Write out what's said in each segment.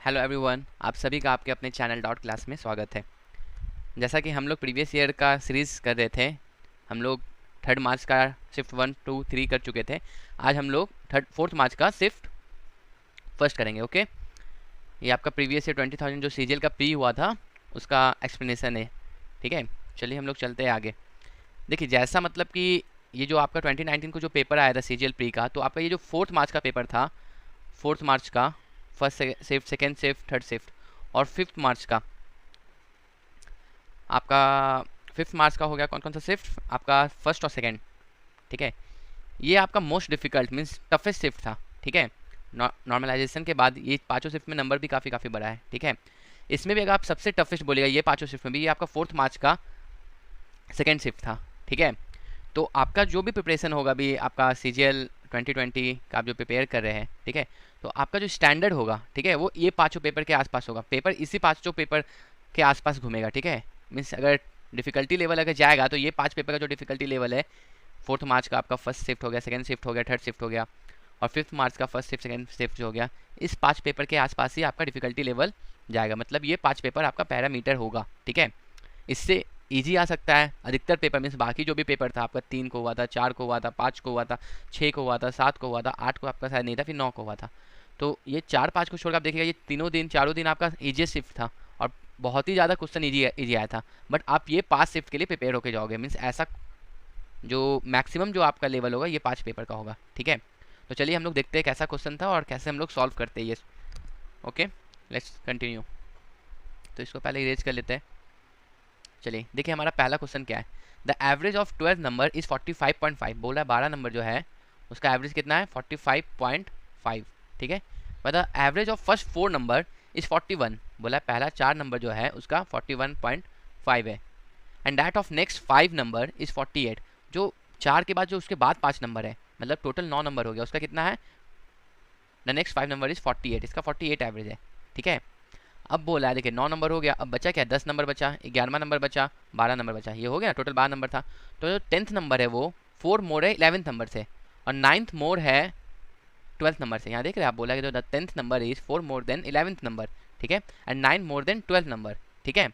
Hello everyone, आप सभी का आपके अपने चैनल डॉट क्लास में स्वागत है। जैसा कि हम लोग प्रीवियस ईयर का सीरीज़ कर रहे थे, हम लोग 3 मार्च का शिफ्ट 1, 2, 3 कर चुके थे। आज हम लोग 4 मार्च का शिफ्ट फर्स्ट करेंगे। ओके, ये आपका प्रीवियस ईयर 20,000 जो सीजीएल का प्री हुआ था उसका एक्सप्लेनेशन है। ठीक है, चलिए हम लोग चलते हैं आगे। देखिए, जैसा मतलब कि ये जो आपका 2019 को जो पेपर आया था सीजीएल प्री का, तो आपका ये जो 4 मार्च का पेपर था, 4 मार्च का first shift, second shift, third shift, और 5 मार्च का आपका 5 मार्च का हो गया कौन कौन सा शिफ्ट आपका, फर्स्ट और सेकेंड। ठीक है, ये आपका most difficult means toughest shift था। ठीक है, नॉर्मलाइजेशन के बाद ये पाँचों शिफ्ट में नंबर भी काफ़ी बड़ा है। ठीक है, इसमें भी अगर आप सबसे टफेस्ट बोलेगा ये पाँचों शिफ्ट में भी, ये आपका 4 मार्च का सेकेंड शिफ्ट था। ठीक है, तो आपका जो भी प्रिपरेशन होगा भी आपका सीजीएल 2020 का आप जो प्रिपेयर कर रहे हैं, ठीक है, तो आपका जो स्टैंडर्ड होगा, ठीक है, वो ये पाँचों पेपर के आसपास होगा। पेपर इसी पाँचों पेपर के आसपास घूमेगा। ठीक है, मीन्स अगर डिफिकल्टी लेवल अगर जाएगा तो ये 5 पेपर का जो डिफिकल्टी लेवल है, 4 मार्च का आपका फर्स्ट शिफ्ट हो गया, सेकंड शिफ्ट हो गया, थर्ड शिफ्ट हो गया, और 5 मार्च का फर्स्ट शिफ्ट, सेकंड शिफ्ट जो हो गया, इस 5 पेपर के आसपास ही आपका डिफिकल्टी लेवल जाएगा। मतलब ये 5 पेपर आपका पैरामीटर होगा। ठीक है, इससे इजी आ सकता है अधिकतर पेपर मीन्स बाकी जो भी पेपर था आपका 3 को हुआ था, 4 को हुआ था, 5 को हुआ था, 6 को हुआ था, 7 को हुआ था, 8 को आपका शायद नहीं था, फिर 9 को हुआ था। तो ये 4-5 को छोड़कर आप देखिएगा ये तीनों दिन चारों दिन आपका ईजीएस्ट शिफ्ट था और बहुत ही ज़्यादा क्वेश्चन ईजी आया था। बट आप ये 5 शिफ्ट के लिए प्रिपेयर होकर जाओगे, मीन्स ऐसा जो मैक्सिमम जो आपका लेवल होगा ये 5 पेपर का होगा। ठीक है, तो चलिए हम लोग देखते हैं कैसा क्वेश्चन था और कैसे हम लोग सॉल्व करते हैं ये। Okay, let's continue. तो इसको पहले इरेज कर लेते हैं। चलिए देखिए हमारा पहला क्वेश्चन क्या है। The average of 12 number is 45.5। बोला 12 नंबर जो है उसका एवरेज कितना है, 45.5। ठीक है, but the average of first 4 number is 41। बोला पहला 4 नंबर जो है उसका 41.5 है। And that of next 5 number is 48। जो 4 के बाद जो उसके बाद 5 नंबर है, मतलब टोटल 9 नंबर हो गया, उसका कितना है, द नेक्स्ट 5 नंबर इज 48। इसका 48 एवरेज है। ठीक है, अब बोला है देखिए 9 नंबर हो गया, अब बचा क्या, 10 नंबर बचा, 11वां नंबर बचा, 12 नंबर बचा, ये हो गया टोटल 12 नंबर था। तो जो 10th नंबर है वो 4 मोर है 11th नंबर से, और 9th मोर है 12th नंबर से। यहाँ देख रहे हैं आप, बोला कि the 10th number is 4 more than 11th number. ठीक है, and 9 more than 12th number. ठीक है,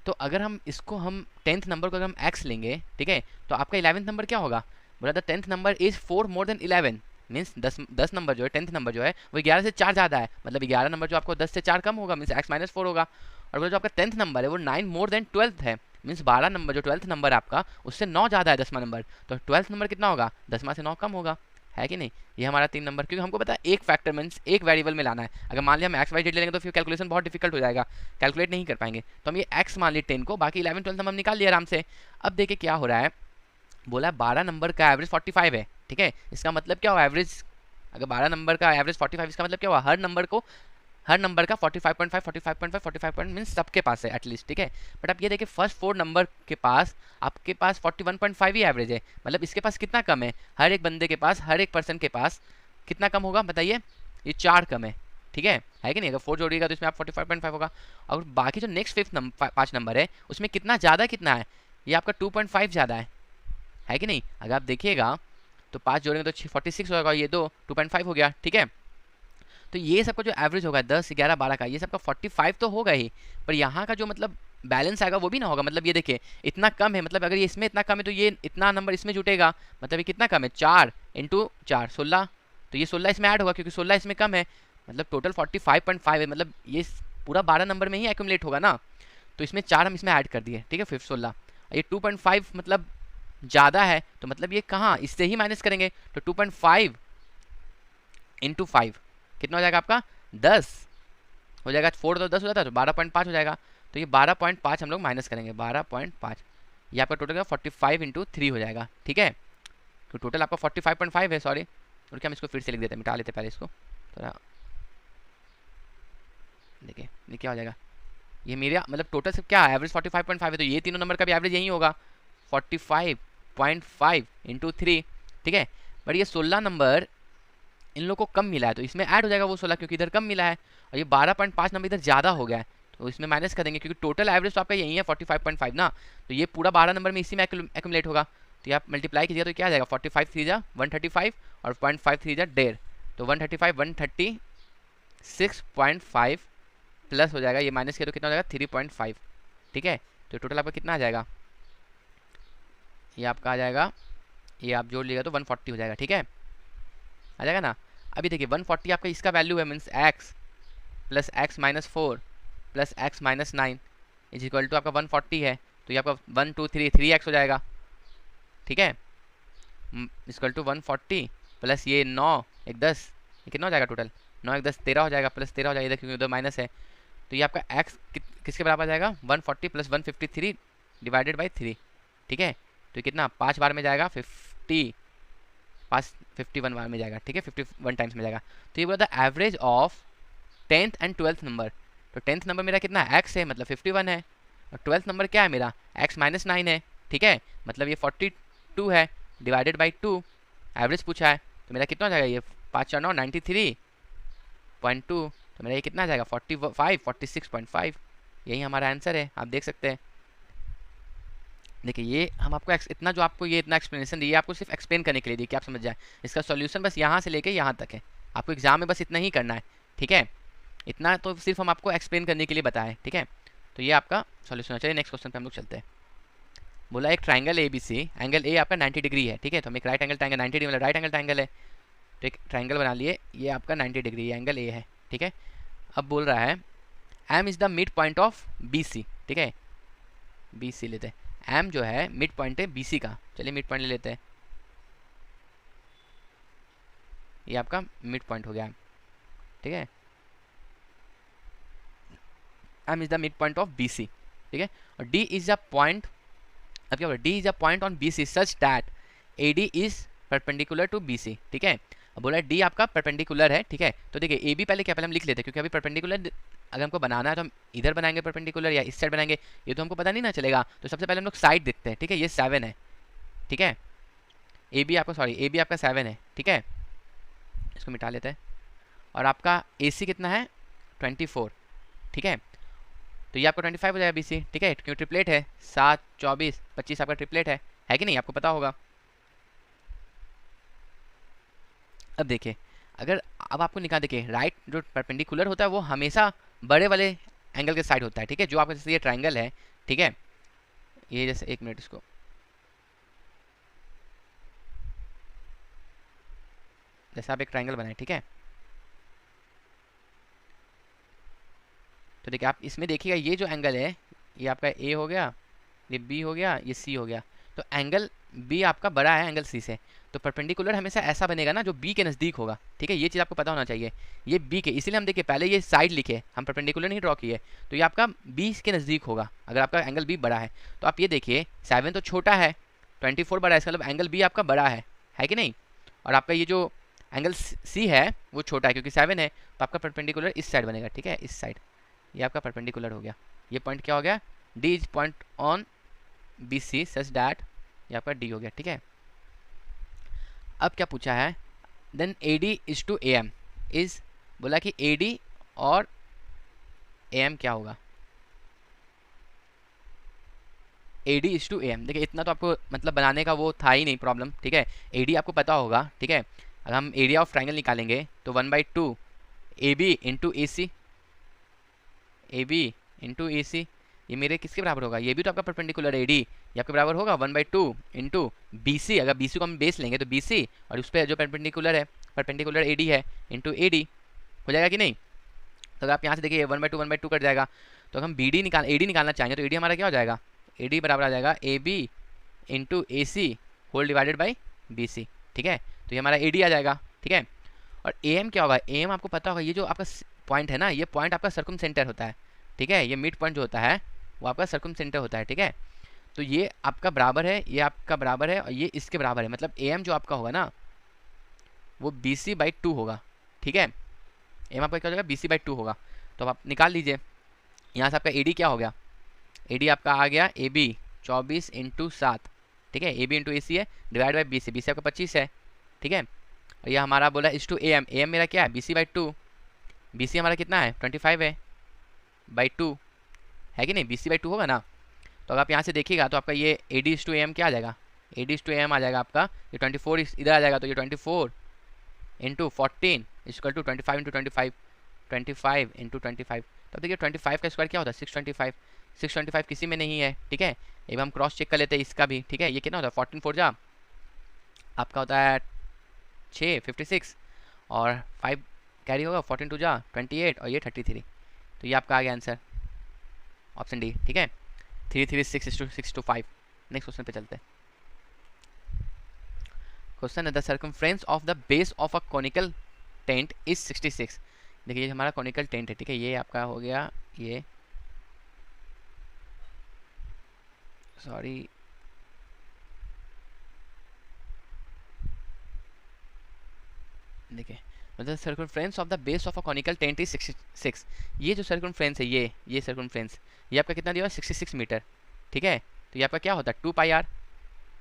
तो अगर हम इसको हम 10th नंबर को अगर हम एक्स लेंगे, ठीक है, तो आपका 11th नंबर क्या होगा, बोला the 10th number is 4 more than 11। Means 10 number जो है, 10th नंबर जो है वो 11 से 4 ज़्यादा है, मतलब 11 नंबर जो आपको 10 से 4 कम होगा, मीन्स x-4 होगा। और वो जो आपका 10th नंबर है वो 9 मोर देन 12th है, मीन्स 12 नंबर जो 12th नंबर है आपका उससे 9 ज़्यादा है 10वां नंबर। तो 12th नंबर कितना होगा, 10वां से 9 कम होगा, है कि नहीं। ये हमारा 3 नंबर, क्योंकि हमको पता है एक फैक्टर मीन्स एक वेरिएबल में लाना है। अगर मान लिया हम एक्स वाई जेड ले लेंगे तो फिर कैलकुलेशन बहुत डिफिकल्ट हो जाएगा, कैलकुलेट नहीं कर पाएंगे। तो हम ये एक्स मान लिए 10 को, बाकी 11 12 हम निकाल लिए आराम से। अब देखिए क्या हो रहा है, बोला 12 नंबर का एवरेज 45 है। ठीक है, इसका मतलब क्या हुआ, एवरेज अगर 12 नंबर का एवरेज 45, इसका मतलब क्या हुआ, हर नंबर का 45.5 45.5 45 पॉइंट मीन्स सबके पास है एटलीस्ट। ठीक है, बट आप ये देखिए फर्स्ट 4 नंबर के पास आपके पास 41.5 ही एवरेज है, मतलब इसके पास कितना कम है, हर एक बंदे के पास, हर एक पर्सन के पास कितना कम होगा बताइए, ये 4 कम है। ठीक है कि नहीं, अगर 4 जोड़िएगा तो इसमें आप 45.5 होगा। और बाकी जो नेक्स्ट 5 नंबर है उसमें कितना ज़्यादा कितना है, ये आपका 2.5 ज़्यादा है कि नहीं। अगर आप देखिएगा तो 5 जोड़ेंगे तो 46 होगा, ये 2.5 हो गया। ठीक है, तो ये सबका जो एवरेज होगा 10 11 12 का, ये सबका 45 तो होगा ही, पर यहाँ का जो मतलब बैलेंस आएगा वो भी ना होगा। मतलब ये देखिए इतना कम है, मतलब अगर ये इसमें इतना कम है तो ये इतना नंबर इसमें जुटेगा, मतलब ये कितना कम है, 4 इंटू 4 16, तो ये 16 इसमें ऐड होगा क्योंकि 16 इसमें कम है, मतलब टोटल 45.5 है, मतलब ये पूरा 12 नंबर में ही एक्यूमुलेट होगा ना। तो इसमें 4 हम इसमें ऐड कर दिए। ठीक है, फिर 16, ये 2.5 मतलब ज़्यादा है, तो मतलब ये कहाँ, इससे ही माइनस करेंगे, तो 2.5 इंटू 5 कितना हो जाएगा आपका, 10 हो जाएगा, 4 तो 10 हो जाता है तो 12.5 हो जाएगा। तो ये 12.5 हम लोग माइनस करेंगे, 12.5, ये आपका टोटल का 45 इंटू 3 हो जाएगा। ठीक है, तो टोटल आपका 45.5 है, सॉरी, और क्या हम इसको फिर से लिख देते हैं, मिटा लेते पहले इसको थोड़ा। देखिए ये क्या हो जाएगा, ये मेरा मतलब टोटल से क्या एवरेज 45.5 है, तो ये तीनों नंबर का भी एवरेज यही होगा 45.5 इंटू 3। ठीक है, बट ये 16 नंबर इन लोगों को कम मिला है तो इसमें ऐड हो जाएगा वो 16, क्योंकि इधर कम मिला है, और ये 12.5 नंबर इधर ज़्यादा हो गया है तो इसमें माइनस कर देंगे, क्योंकि टोटल एवरेज तो आपका यही है 45.5 ना, तो ये पूरा 12 नंबर में इसी में एक्यूमुलेट होगा। तो ये आप मल्टीप्लाई कीजिएगा तो क्या आ जाएगा, 45 3 जा 135 और 0.5 3 जा 1.5, तो 135 137 6.5 प्लस हो जाएगा, ये माइनस किया तो कितना हो जाएगा 3.5, ठीक है। तो टोटल आपका कितना आ जाएगा, ये आपका आ जाएगा, ये आप जोड़ लीजिएगा तो 140 हो जाएगा, ठीक है, आ जाएगा ना। अभी देखिए 140 आपका इसका वैल्यू है, means X plus X minus 4 plus X minus 9 is equal to आपका 140 है, तो ये आपका 1 2 3 3x हो जाएगा, ठीक है, इक्वल टू 140 प्लस ये 9 एक 10, ये कितना हो जाएगा टोटल, 9 एक 10 13 हो जाएगा, प्लस 13 हो जाएगा क्योंकि उधर माइनस है। तो ये आपका x किसके बराबर आ जाएगा, 140 प्लस 153 डिवाइडेड बाई 3, ठीक है। तो कितना 5 बार में जाएगा 51 बार में जाएगा, ठीक है, 51 टाइम्स में जाएगा। तो ये बोला था average of 10th and 12th number. तो 10th नंबर मेरा कितना x है, मतलब 51 है, और 12th नंबर क्या है मेरा x माइनस 9 है, ठीक है, मतलब ये 42 है, डिवाइडेड बाई 2 एवरेज पूछा है, तो मेरा कितना हो जाएगा, ये 5 4 9 93.2, तो मेरा ये कितना आ जाएगा 46.5, यही हमारा आंसर है, आप देख सकते हैं। देखिए ये हम आपको इतना जो आपको ये इतना एक्सप्लेनेशन दिया आपको सिर्फ एक्सप्लेन करने के लिए दिया कि आप समझ जाए, इसका सॉल्यूशन बस यहाँ से लेके यहाँ तक है, आपको एग्जाम में बस इतना ही करना है, ठीक है, इतना तो सिर्फ हम आपको एक्सप्लेन करने के लिए बताएं, ठीक है। तो ये आपका सॉल्यूशन है। चलिए नेक्स्ट क्वेश्चन पे हम लोग चलते हैं। बोला एक triangle A B C, angle A आपका 90 डिग्री है, ठीक है, तो हम एक राइट एंगल ट्राइंगल 90 डिग्री मतलब राइट एंगल ट्राइंगल है, तो एक ट्राइंगल बना लिए, ये आपका 90 डिग्री एंगल ए है, ठीक है। अब बोल रहा है M is the mid point of B C, ठीक है, बी सी लेते हैं, एम जो है मिड पॉइंट है बी सी का, चलिए मिड पॉइंट ले लेते हैं, ये आपका मिड पॉइंट हो गया, ठीक है, M is the mid point of B C, ठीक है, और डी इज अ पॉइंट, अब क्या बोला, D is a point on B C such that A D is perpendicular to B C, ठीक है। अब बोला डी आपका परपेंडिकुलर है, ठीक है, तो देखिए ए बी पहले क्या, पहले हम लिख लेते हैं, क्योंकि अभी परपेंडिकुलर अगर हमको बनाना है तो हम इधर बनाएंगे परपेंडिकुलर या इस साइड बनाएंगे, ये तो हमको पता नहीं ना चलेगा, तो सबसे पहले हम लोग साइड देखते हैं, ठीक है, ये 7 है, ठीक है, ए बी आपका 7 है, ठीक है, इसको मिटा लेते हैं, और आपका ए सी कितना है 24, ठीक है, तो ये आपका 25 हो जाएगा बी सी, ठीक है, क्यों ट्रिपलेट है 7 24 25 आपका ट्रिपलेट है कि नहीं, आपको पता होगा। अब देखिए अगर अब आपको निकाल, देखिए राइट जो परपेंडिकुलर होता है वो हमेशा बड़े वाले एंगल के साइड होता है, ठीक है, जो आपका जैसे ये ट्राइंगल है, ठीक है, ये जैसे एक मिनट इसको, जैसे आप एक ट्राइंगल बनाए, ठीक है, तो देखिए आप इसमें देखिएगा ये जो एंगल है ये आपका ए हो गया, ये बी हो गया, ये सी हो गया, तो एंगल बी आपका बड़ा है एंगल सी से, तो परपेंडिकुलर हमेशा ऐसा बनेगा ना जो बी के नज़दीक होगा, ठीक है, ये चीज़ आपको पता होना चाहिए, ये बी के, इसीलिए हम देखिए पहले ये साइड लिखे, हम परपेंडिकुलर नहीं ड्रॉ किए, तो ये आपका बी के नज़दीक होगा अगर आपका एंगल बी बड़ा है। तो आप ये देखिए 7 तो छोटा है, 24 बड़ा है, इसका मतलब एंगल बी आपका बड़ा है कि नहीं, और आपका ये जो एंगल सी है वो छोटा है क्योंकि 7 है, तो आपका परपेंडिकुलर इस साइड बनेगा, ठीक है, इस साइड, ये आपका परपेंडिकुलर हो गया, ये पॉइंट क्या हो गया, D is point on B C such that, ये आपका डी हो गया, ठीक है। अब क्या पूछा है, then A D is to A M is, बोला कि ए डी और ए एम क्या होगा, A D is to A M, देखिए इतना तो आपको मतलब बनाने का वो था ही नहीं प्रॉब्लम, ठीक है, ए डी आपको पता होगा, ठीक है, अगर हम एरिया ऑफ ट्राइंगल निकालेंगे तो 1/2 A B into A C, A B into A C, ये मेरे किसके बराबर होगा, ये भी तो आपका परपेंडिकुलर है, डी ये आपके बराबर होगा 1/2 इंटू बी सी, अगर बी सी को हम बेस लेंगे तो बी सी और उस पर जो परपेंडिकुलर है परपेंडिकुलर ए डी है इंटू ए डी हो जाएगा कि नहीं। तो अगर आप यहाँ से देखिए 1/2 कट जाएगा, तो अगर हम बी डी ए डी निकालना चाहेंगे तो ए डी हमारा क्या हो जाएगा, ए डी बराबर आ जाएगा A B into A C whole divided by B C, ठीक है, तो ये हमारा ए डी आ जाएगा, ठीक है। और ए एम क्या होगा, ए एम आपको पता होगा, ये जो आपका पॉइंट है ना, ये पॉइंट आपका सर्कम सेंटर होता है, ठीक है, ये मिड पॉइंट जो होता है वो आपका सर्कम सेंटर होता है, ठीक है, तो ये आपका बराबर है, ये आपका बराबर है और ये इसके बराबर है, मतलब ए एम जो आपका होगा ना वो बी सी बाई 2 होगा, ठीक है, एम आपका क्या हो जाएगा BC/2 होगा, तो अब आप निकाल लीजिए, यहाँ से आपका ए डी क्या हो गया, ए डी आपका आ गया ए बी 24 इंटू 7, ठीक है, ए बी इंटू ए सी है डिवाइड बाई बी सी आपका 25 है, ठीक है, और ये हमारा बोला इस टू ए एम मेरा क्या है BC/2, बी सी हमारा कितना है 25 है बाई 2 है कि नहीं, BC/2 होगा ना। तो अगर आप यहाँ से देखिएगा तो आपका ये ए डी टू एम क्या आ जाएगा, ए डी टू एम आ जाएगा आपका, ये 24 इधर आ जाएगा, तो ये 24 into 14 equal to 25 into 25, 25 into 25। तो देखिए 25 का स्क्वायर क्या होता है 625। 625 किसी में नहीं है, ठीक है। एक बार हम क्रॉस चेक कर लेते हैं इसका भी, ठीक है। ये कितना होता है 14 4 जा आपका होता है 6 56, और 5 कैरी होगा, 14 2 जा 28, और ये 33। तो ये आपका आ गया आंसर ऑप्शन डी, ठीक है। 3 3 6 to 5। नेक्स्ट क्वेश्चन पे चलते हैं। क्वेश्चन है the circumference of the base of a conical tent is 66। देखिए ये हमारा कॉनिकल टेंट है, ठीक है। ये आपका हो गया, ये सॉरी देखिए मतलब circumference of the base of a conical tent is 66। ये जो सर्कमफ्रेंस है, ये सर्कमफ्रेंस ये आपका कितना दिया हुआ है 66 मीटर, ठीक है। तो ये आपका क्या होता है 2 पाई आर,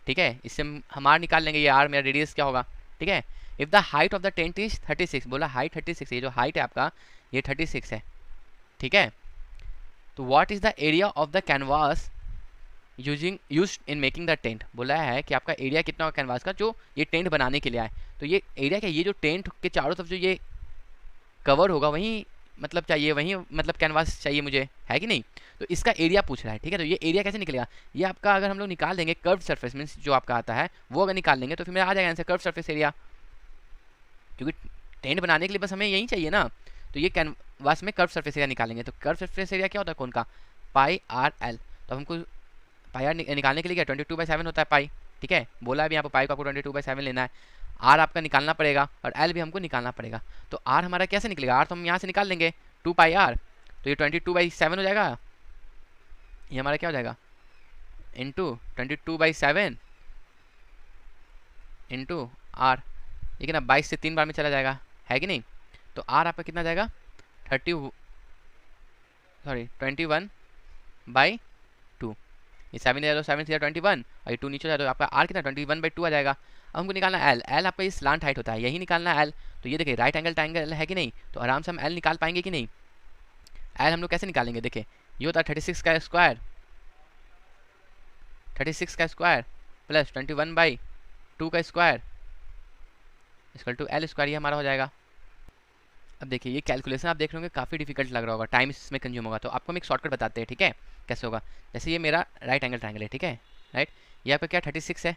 ठीक है। इससे हम आर निकाल लेंगे, ये आर मेरा रेडियस क्या होगा, ठीक है। If the height of the tent is 36, बोला हाइट 36, ये जो हाइट है आपका ये 36 है, ठीक है। तो what is the area of the canvas used in making the tent, बोला है कि आपका एरिया कितना होगा कैनवास का जो ये टेंट बनाने के लिए आए। तो ये एरिया क्या, ये जो टेंट के चारों तरफ जो ये कवर होगा वहीं मतलब चाहिए, वहीं मतलब कैनवास चाहिए मुझे, है कि नहीं। तो इसका एरिया पूछ रहा है, ठीक है। तो ये एरिया कैसे निकलेगा, ये आपका अगर हम लोग निकाल देंगे कर्व सरफेस मीन्स जो आपका आता है वो अगर निकाल लेंगे तो फिर मेरा आ जाएगा आंसर कर्व सरफेस एरिया, क्योंकि टेंट बनाने के लिए बस हमें यही चाहिए ना। तो ये कैनवास में कर्व सरफेस एरिया निकालेंगे। तो कर्व सरफेस एरिया क्या होता है कौन का, पाई आर एल। तो हमको पाई आर निकालने के लिए क्या 22/7 होता है पाई, ठीक है। बोला है भी यहाँ पर पाई को आपको 22/7 लेना है। आर आपका निकालना पड़ेगा और एल भी हमको निकालना पड़ेगा। तो आर हमारा कैसे निकलेगा, आर तो हम यहाँ से निकाल लेंगे 2 पाई आर, तो ये 22/7 हो जाएगा। ये हमारा क्या हो जाएगा इंटू 22/7 इंटू आर, ये ना 22 से 3 बार में चला जाएगा, है कि नहीं। तो आर आपका कितना जाएगा 21/2। ये 7 ले जाए तो 7 से 21, और ये 2 नीचे जाए तो आपका आर कितना 21/2 आ जाएगा। अब हमको निकालना एल, एल आपका इस स्लांट हाइट होता है, यही निकालना है एल। तो ये देखिए राइट एंगल ट्रायंगल है कि नहीं, तो आराम से हम एल निकाल पाएंगे कि नहीं। एल हम लोग कैसे निकालेंगे, देखिए ये होता है 36 का स्क्वायर, 36 का स्क्वायर प्लस 21/2 का square equal to L square, ये हमारा हो जाएगा। अब देखिए ये कैलकुलेशन आप देख रहे होंगे काफ़ी डिफिकल्ट लग रहा होगा, टाइम इसमें कंज्यूम होगा। तो आपको हम एक शॉर्टकट बताते हैं, ठीक है। कैसे होगा, जैसे ये मेरा राइट एंगल ट्रायंगल है, ठीक है। राइट, ये आपका क्या 36 है,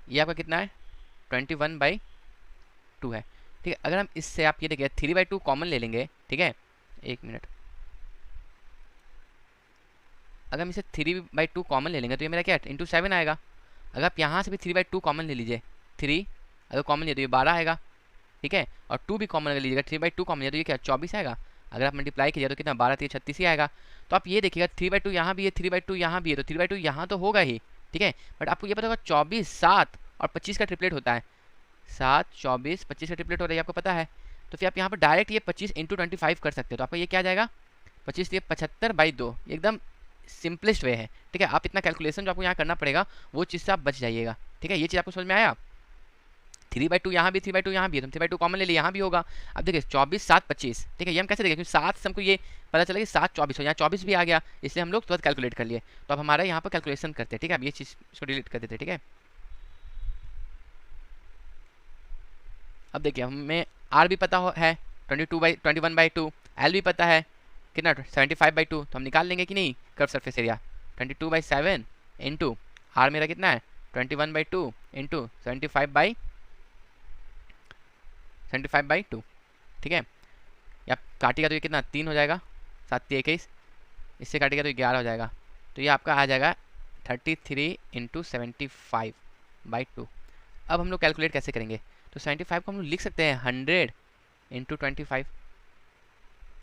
ये आपका कितना है 21/2 है, ठीक है। अगर हम इससे आप ये देखिए 3/2 कॉमन ले लेंगे, ठीक है। एक मिनट, अगर हम इसे 3/2 कॉमन ले लेंगे तो ये मेरा क्या इंटू 7 आएगा। अगर आप यहाँ से भी 3/2 कॉमन ले लीजिए, 3 अगर कॉमन ले तो ये 12 आएगा, ठीक है। और 2 भी कॉमन अगर लीजिएगा 3/2 कॉमन लिया तो ये क्या 24 आएगा। अगर आप मल्टीप्लाई कीजिए तो कितना 12 3 36 ही आएगा। तो आप ये देखिएगा 3/2 यहाँ भी है, 3/2 यहाँ भी है, तो 3/2 यहाँ तो होगा ही, ठीक है। बट आपको ये पता होगा 24 7 और 25 का ट्रिपलेट होता है, 7 24 25 का ट्रिपलेट हो रहा है, आपको पता है। तो फिर आप यहाँ पर डायरेक्ट ये 25 इंटू 25 कर सकते हो। तो आपका ये क्या जाएगा 25 ये 75/2, एकदम सिंपलेस्ट वे है, ठीक है। आप इतना कैलकुलेशन जो आपको यहाँ करना पड़ेगा वो चीज़ से आप बच जाइएगा, ठीक है। ये चीज़ आपको समझ में आया। 3/2 यहाँ भी 3/2 यहाँ भी है, तो 3/2 कॉमन ले लिया यहाँ भी होगा। अब देखिए 24 7 25, ठीक है। ये हम कैसे देखें क्योंकि 7 से हमको ये पता चला कि 7 24 हो, यहाँ 24 भी आ गया, इसलिए हम लोग तुरंत कैलकुलेट कर लिए। तो अब हमारा यहाँ पर कैलकुलेशन करते हैं, ठीक है। अब ये चीज़ इसको डिलीट कर देते हैं, ठीक है। अब देखिए हमें आर भी पता है 21/2, एल भी पता है कितना 75/2, तो हम निकाल लेंगे कि नहीं curve surface area 22/7 into R मेरा कितना है 21/2 इंटू 75/2, ठीक है। या काटेगा तो ये कितना 3 हो जाएगा, 7 3 21, इससे काटेगा तो 11 हो जाएगा। तो ये आपका आ जाएगा 33 इंटू 75/2। अब हम लोग कैलकुलेट कैसे करेंगे, तो 75 को हम लोग लिख सकते हैं 100 इंटू 25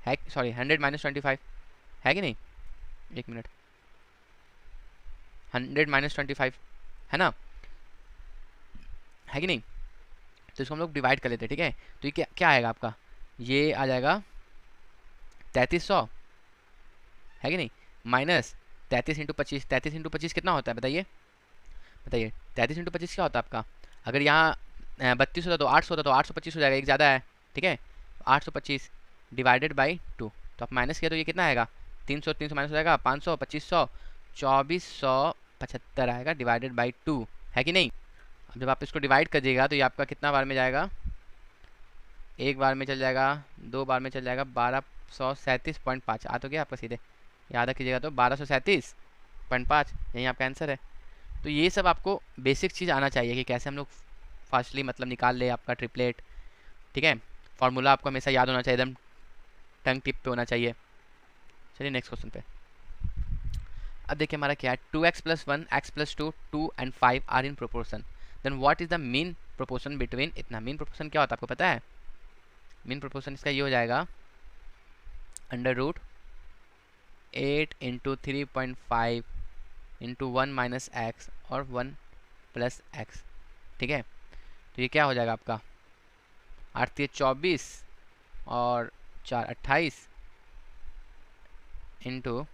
है, सॉरी 100 माइनस 25 है कि नहीं। एक मिनट, 100 माइनस 25 है ना, है कि नहीं। तो इसको हम लोग डिवाइड कर लेते हैं, ठीक है। तो ये क्या क्या आएगा आपका, ये आ जाएगा 3300 है कि नहीं, माइनस 33 इंटू 25, 33 इंटू 25 कितना होता है बताइए, बताइए 33 इंटू 25 क्या होता है आपका। अगर यहाँ 32 होता तो 800 होता, तो 825 हो जाएगा, एक ज़्यादा है, ठीक है। 825 डिवाइडेड बाई 2, तो आप माइनस किया तो ये कितना आएगा 300 300 माइनस हो जाएगा 500 2500 2475 आएगा डिवाइडेड बाई 2, है कि नहीं। अब जब आप इसको डिवाइड करिएगा तो ये आपका कितना बार में जाएगा एक बार में चल जाएगा, 2 बार में चल जाएगा, 1237.5 आ तो गया आपका सीधे, याद रखिएगा। तो 1237.5 यही आपका आंसर है। तो ये सब आपको बेसिक चीज़ आना चाहिए कि कैसे हम लोग फास्टली मतलब निकाल ले आपका ट्रिपलेट, ठीक है। फार्मूला आपको हमेशा याद होना चाहिए, एकदम टंग टिप पे होना चाहिए। चलिए नेक्स्ट क्वेश्चन पे। अब देखिए हमारा क्या है, 2x + 1, x + 2, 2 and 5 are in proportion, then what is the mean proportion between इतना। मीन प्रोपोर्शन क्या होता है आपको पता है? मीन प्रोपोर्शन इसका ये हो जाएगा √8 × 3.5 × 1 - x और 1 + x, ठीक है। तो ये क्या हो जाएगा आपका 8 × 24 और 4 28 ×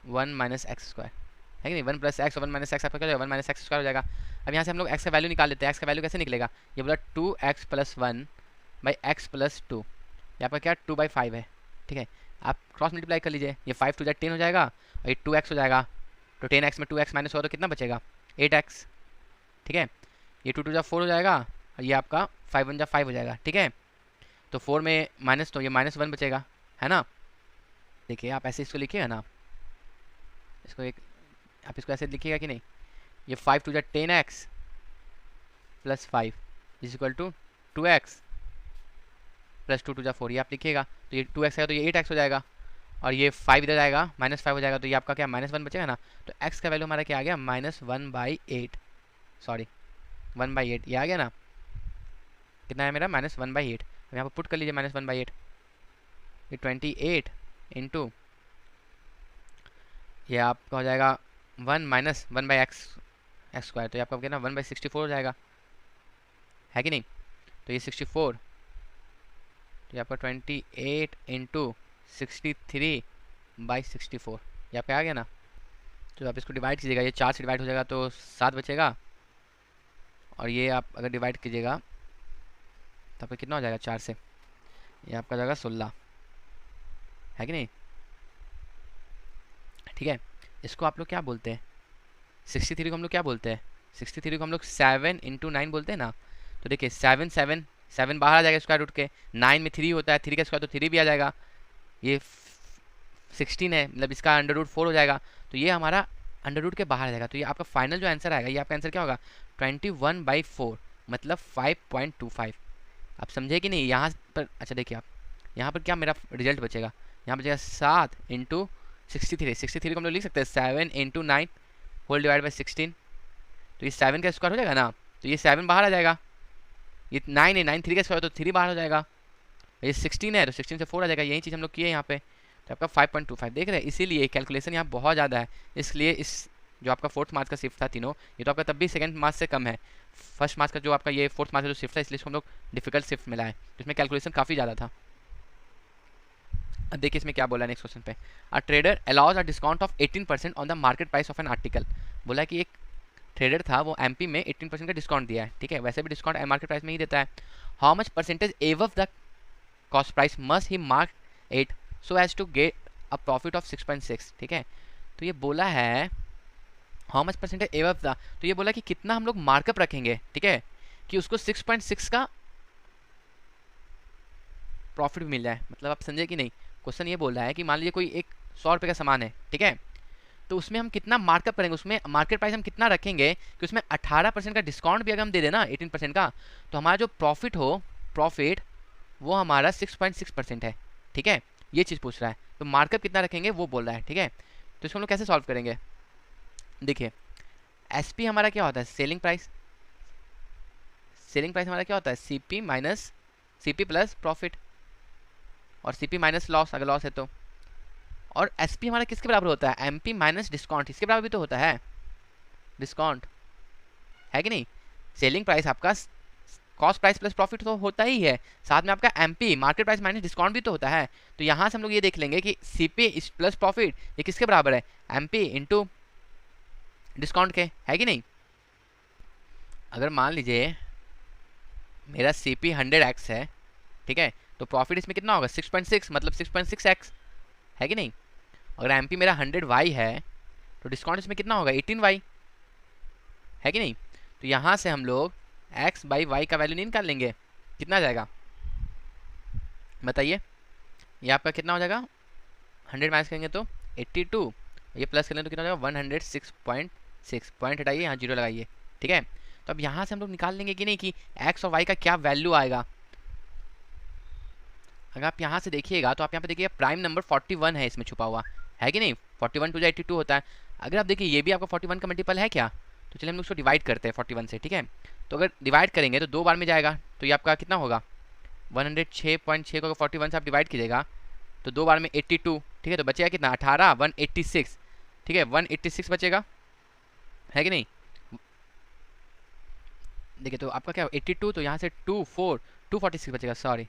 1 - x², है कि नहीं। 1 + x और 1 - x आपका क्या हो जाएगा, 1 - x² हो जाएगा। अब यहाँ से हम लोग x का वैल्यू निकाल लेते हैं। x का वैल्यू कैसे निकलेगा, ये बोला 2x + 1 / x + 2, ये आपका क्या 2/5 है, ठीक है। आप क्रॉस मल्टीप्लाई कर लीजिए, ये 5 × 2 = 10 हो जाएगा और ये 2x हो जाएगा। तो 10x में 2x माइनस हो तो कितना बचेगा 8x, ठीक है। ये 2 × 2 = 4 हो जाएगा और ये आपका 5 × 1 = 5 हो जाएगा, ठीक है। तो 4 में माइनस, तो ये -1 बचेगा, है ना। देखिए आप ऐसे इसको लिखिएगा ना, इसको एक आप इसको ऐसे लिखिएगा कि नहीं, ये 5 × 2 = 10x + 5 = 2x + 2 × 2 = 4, ये आप लिखिएगा। तो ये 2x है तो ये 8x हो जाएगा और ये 5 इधर आएगा, -5 हो जाएगा, तो ये आपका क्या -1 बचेगा ना। तो x का वैल्यू हमारा क्या आ गया -1/8, सॉरी 1/8, ये आ गया ना। कितना है मेरा -1/8। अब यहाँ पर पुट कर लीजिए -1/8, ये 28 × ये आपका हो जाएगा 1 - 1/x², तो ये आपका क्या ना 1/64 हो जाएगा, है कि नहीं। तो ये 64, तो ये आपका 28 × 63/64, ये आपका आ गया ना। तो आप इसको डिवाइड कीजिएगा, ये 4 से डिवाइड हो जाएगा तो 7 बचेगा और ये आप अगर डिवाइड कीजिएगा तो आपका कितना हो जाएगा 4 से, ये आपका जाएगा 16, है कि नहीं, ठीक है। इसको आप लोग क्या बोलते हैं, 63 को हम लोग क्या बोलते हैं, 63 को हम लोग 7 × 9 बोलते हैं ना। तो देखिए 7 बाहर आ जाएगा स्क्वायर रूट के, 9 में 3 होता है, 3 का स्क्वायर तो 3 भी आ जाएगा। ये 16 है, मतलब इसका √4 हो जाएगा, तो ये हमारा √ के बाहर आ जाएगा। तो ये आपका फाइनल जो आंसर आएगा, ये आपका आंसर क्या होगा 21/4, मतलब 5.25। आप समझे कि नहीं यहाँ पर। अच्छा देखिए आप यहाँ पर क्या मेरा रिजल्ट बचेगा, यहाँ बचेगा 7 × 63 को हम लोग लिख सकते हैं 7 × 9 होल डिवाइड बाई 16, तो ये 7 का स्क्वायर हो जाएगा ना, तो ये 7 बाहर आ जाएगा। ये 9 है, 9 3 का स्क्वायर तो 3 बाहर हो जाएगा। ये 16 है तो 16 से 4 आ जाएगा, यही चीज़ हम लोग किए यहाँ पे। तो आपका 5.25 देख रहे हैं, इसीलिए कैलकुलेशन यहाँ बहुत ज़्यादा है। इसलिए इस जो आपका 4th मार्क्स का शिफ्ट था तीनों, ये तो आपका तब भी 2nd मार्क्स से कम है। 1st मार्क्स का जो आपका ये 4th मार्क्स का जो शिफ्ट था, इसलिए इसको हम लोग डिफिकल्ट शिफ्ट मिला है, तो इसमें कैलकुलेशन काफ़ी ज़्यादा था। अब देखिए इसमें क्या बोला है नेक्स्ट क्वेश्चन पे, a trader allows a discount of 18% on the market price of an article. बोला है कि एक ट्रेडर था, वो एमपी में 18% का डिस्काउंट दिया है, ठीक है। वैसे भी डिस्काउंट मार्केट प्राइस में ही देता है। How much percentage above the cost price must he mark it so as to get a profit of 6.6, ठीक है। तो ये बोला है how much percentage above the, तो ये बोला कि कितना हम लोग मार्कअप रखेंगे, ठीक है, कि उसको 6.6 का प्रॉफिट भी मिल जाए। मतलब आप समझे कि नहीं, क्वेश्चन ये बोल रहा है कि मान लीजिए कोई एक 100 रुपये का सामान है, ठीक है, तो उसमें हम कितना मार्कअप करेंगे, उसमें मार्केट प्राइस हम कितना रखेंगे कि उसमें 18% का डिस्काउंट भी अगर हम दे देना 18% का, तो हमारा जो प्रॉफिट वो हमारा 6.6% है, ठीक है। ये चीज़ पूछ रहा है, तो मार्कअप कितना रखेंगे वो बोल रहा है, ठीक है। तो इसको हम लोग कैसे सॉल्व करेंगे, देखिए एसपी हमारा क्या होता है सेलिंग प्राइस, हमारा क्या होता है सीपी प्लस प्रॉफिट और सीपी माइनस लॉस, अगर लॉस है तो। और एसपी हमारा किसके बराबर होता है, एमपी माइनस डिस्काउंट, इसके बराबर भी तो होता है डिस्काउंट, है कि नहीं। सेलिंग प्राइस आपका कॉस्ट प्राइस प्लस प्रॉफिट तो होता ही है, साथ में आपका MP market price minus discount भी तो होता है। तो यहाँ से हम लोग ये देख लेंगे कि सीपी प्लस प्रॉफिट ये किसके बराबर है, एमपी इंटू डिस्काउंट के, है कि नहीं। अगर मान लीजिए मेरा सीपी 100x है, ठीक है, तो प्रॉफिट इसमें कितना होगा 6.6, मतलब 6.6x, है कि नहीं। अगर एमपी मेरा 100y है तो डिस्काउंट इसमें कितना होगा 18y, है कि नहीं। तो यहाँ से हम लोग x/y का वैल्यू नहीं निकाल लेंगे, कितना जाएगा बताइए ये आपका कितना हो जाएगा, 100 माइनस करेंगे तो 82, ये प्लस करेंगे तो कितना हो जाएगा 106.6, पॉइंट हटाइए, यहाँ जीरो लगाइए, ठीक है। तो अब यहाँ से हम लोग निकाल लेंगे कि नहीं कि एक्स और वाई का क्या वैल्यू आएगा। अगर आप यहाँ से देखिएगा तो आप यहाँ पे देखिए प्राइम नंबर 41 है इसमें छुपा हुआ, है कि नहीं, 41 टू 82 होता है। अगर आप देखिए ये भी आपका 41 का मल्टीपल है क्या, तो चलिए हम लोग उसको डिवाइड करते हैं 41 से, ठीक है। तो अगर डिवाइड करेंगे तो 2 बार में जाएगा, तो ये आपका कितना होगा 106.6 को अगर 41 से आप डिवाइड कीजिएगा तो 2 बार में 82, ठीक है। तो बचेगा कितना 18, 186, ठीक है, 186 बचेगा, है कि नहीं। देखिए तो आपका क्या 82, तो यहाँ से 246 बचेगा, सॉरी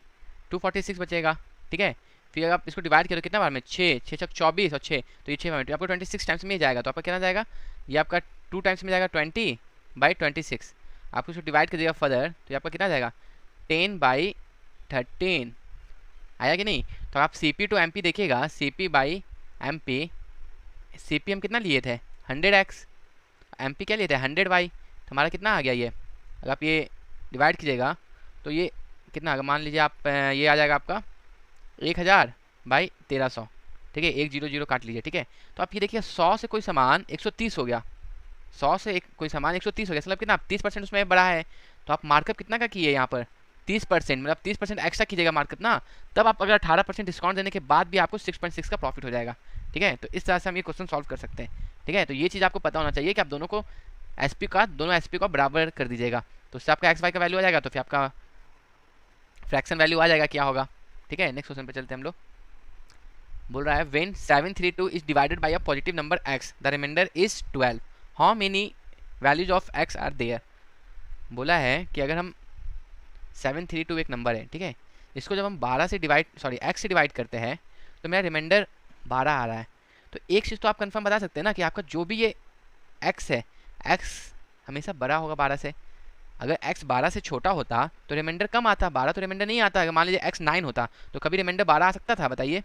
246 बचेगा, ठीक है। फिर अगर आप इसको डिवाइड करो कितना बार में 6, 6 छक 24 और 6, तो ये 6 बार में आपको 26 टाइम्स में जाएगा, तो आपका कितना जाएगा, ये आपका 2 टाइम्स में जाएगा 20/26। आपको इसको डिवाइड कर दिया फर्दर तो ये आपका कितना जाएगा 10/13, आया कि नहीं। तो आप CP टू MP देखिएगा, CP/MP, CP हम कितना लिए थे 100x, MP क्या लिए थे 100y, तो हमारा कितना आ गया ये, अगर आप ये डिवाइड कीजिएगा तो ये कितना, अगर मान लीजिए आप ये आ जाएगा आपका 1000/1300, ठीक है, 100 काट लीजिए, ठीक है। तो आप ये देखिए 100 से कोई सामान 130 हो गया, 100 से एक कोई सामान 130 हो गया, मतलब कितना 30% उसमें बढ़ा है। तो आप मार्कअप कितना का किए यहाँ पर 30%, मतलब 30% एक्स्ट्रा कीजिएगा मार्कअप ना, तब आप अगर 18% डिस्काउंट देने के बाद भी आपको 6.6 का प्रॉफिट हो जाएगा, ठीक है। तो इस तरह से हम ये क्वेश्चन सॉल्व कर सकते हैं, ठीक है। तो ये चीज़ आपको पता होना चाहिए कि आप दोनों को दोनों एसपी को बराबर कर दीजिएगा, तो उससे आपका एक्स वाई का वैल्यू आ जाएगा, तो फिर आपका फ्रैक्शन वैल्यू आ जाएगा क्या होगा, ठीक है। नेक्स्ट क्वेश्चन पे चलते हैं हम लोग। बोल रहा है when 732 is divided by a positive number x, the remainder is 12, how many values of x are there. बोला है कि अगर हम 732 एक नंबर है, ठीक है, इसको जब हम 12 से x से डिवाइड करते हैं तो मेरा रिमाइंडर 12 आ रहा है। तो एक चीज़ तो आप कंफर्म बता सकते हैं ना कि आपका जो भी ये x है, x हमेशा बड़ा होगा 12 से। अगर x 12 से छोटा होता तो रिमाइंडर कम आता, 12 तो रिमाइंडर नहीं आता। अगर मान लीजिए x 9 होता तो कभी रिमाइंडर 12 आ सकता था, बताइए,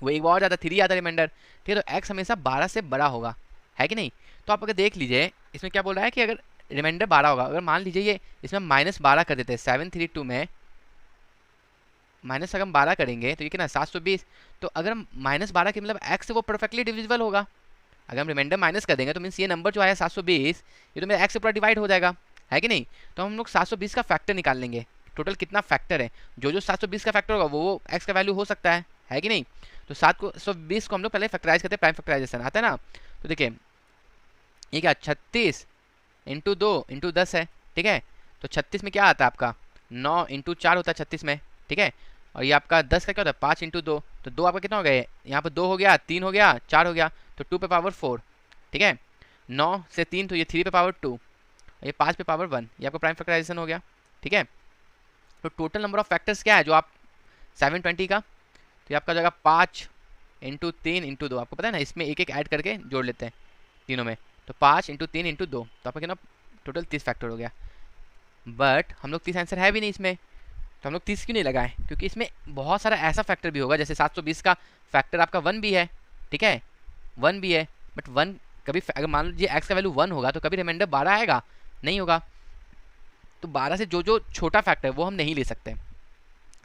वो एक बार ज़्यादा 3 आता रिमाइंडर, ठीक है। तो x हमेशा 12 से बड़ा होगा, है कि नहीं। तो आप अगर देख लीजिए इसमें क्या बोल रहा है कि अगर रिमाइंडर 12 होगा, अगर मान लीजिए ये इसमें -12 कर देते हैं, 732 में माइनस अगर हम 12 करेंगे तो ये कितना 720, तो अगर हम -12 के मतलब x से वो परफेक्टली डिविजिबल होगा। अगर हम रिमाइंडर माइनस कर देंगे तो मीन्स ये नंबर जो आया 720, ये तो मेरा x से पूरा डिवाइड हो जाएगा, है कि नहीं। तो हम लोग 720 का फैक्टर निकाल लेंगे, टोटल कितना फैक्टर है, जो 720 का फैक्टर होगा वो x का वैल्यू हो सकता है कि नहीं। तो 720 को हम लोग पहले फैक्टराइज करते हैं, प्राइम फैक्टराइजेशन आता है ना। तो देखिए ये क्या 36 × 2 × 10 है, ठीक है। तो 36 में क्या आता है आपका 9 × 4 होता है 36 में, ठीक है। और ये आपका 10 का क्या होता है 5 × 2, तो 2 आपका कितना हो गया, यहाँ पर 2 हो गया, 3 हो गया, 4 हो गया, तो 2 पे पावर 4, ठीक है। 9 से 3 तो ये 3 पे पावर 2, ये 5 पे पावर 1, ये आपका प्राइम फैक्टराइजेशन हो गया, ठीक है। तो टोटल नंबर ऑफ फैक्टर्स क्या है जो आप 720 का, तो ये आपका जाएगा 5 × 3 × 2, आपको पता है ना, इसमें एक एक ऐड करके जोड़ लेते हैं तीनों में, तो 5 × 3 × 2, तो आपका कितना टोटल 30 फैक्टर हो गया। बट हम लोग 30 आंसर है भी नहीं इसमें, तो हम लोग 30 क्यों नहीं लगाए, क्योंकि इसमें बहुत सारा ऐसा फैक्टर भी होगा, जैसे 720 का फैक्टर आपका 1 भी है, ठीक है, 1 भी है, बट 1 कभी अगर मान लीजिए x का वैल्यू 1 होगा तो कभी रिमाइंडर 12 आएगा, नहीं होगा। तो 12 से जो छोटा फैक्टर है वो हम नहीं ले सकते,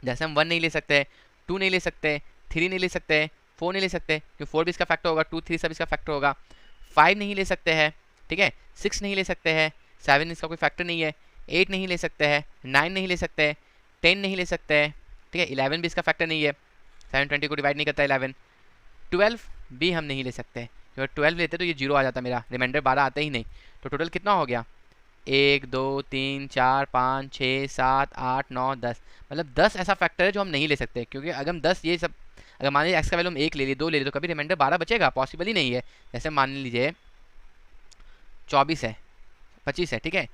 जैसे हम 1 नहीं ले सकते, 2 नहीं ले सकते, 3 नहीं ले सकते, 4 नहीं ले सकते, क्योंकि 4 भी इसका फैक्टर होगा, 2 3 सब इसका फैक्टर होगा, 5 नहीं ले सकते हैं, ठीक है, 6 नहीं ले सकते हैं, 7 इसका कोई फैक्टर नहीं है, 8 नहीं ले सकते हैं, 9 नहीं ले सकते हैं, 10 नहीं ले सकते हैं, ठीक है, 11 भी इसका फैक्टर नहीं है, 720 को डिवाइड नहीं करता 11, 12 भी हम नहीं ले सकते, क्योंकि 12 लेते तो ये 0 आ जाता, मेरा रिमाइंडर 12 आता ही नहीं। तो टोटल कितना हो गया 1 2 3 4 5 6 7 8 9 10, मतलब 10 ऐसा फैक्टर है जो हम नहीं ले सकते, क्योंकि अगर हम 10 ये सब अगर मान लीजिए एक्स का वैल्यू हम 1 ले लिए 2 ले लिए तो कभी रिमाइंडर 12 बचेगा, पॉसिबल ही नहीं है। जैसे मान लीजिए 24 है 25 है, ठीक है,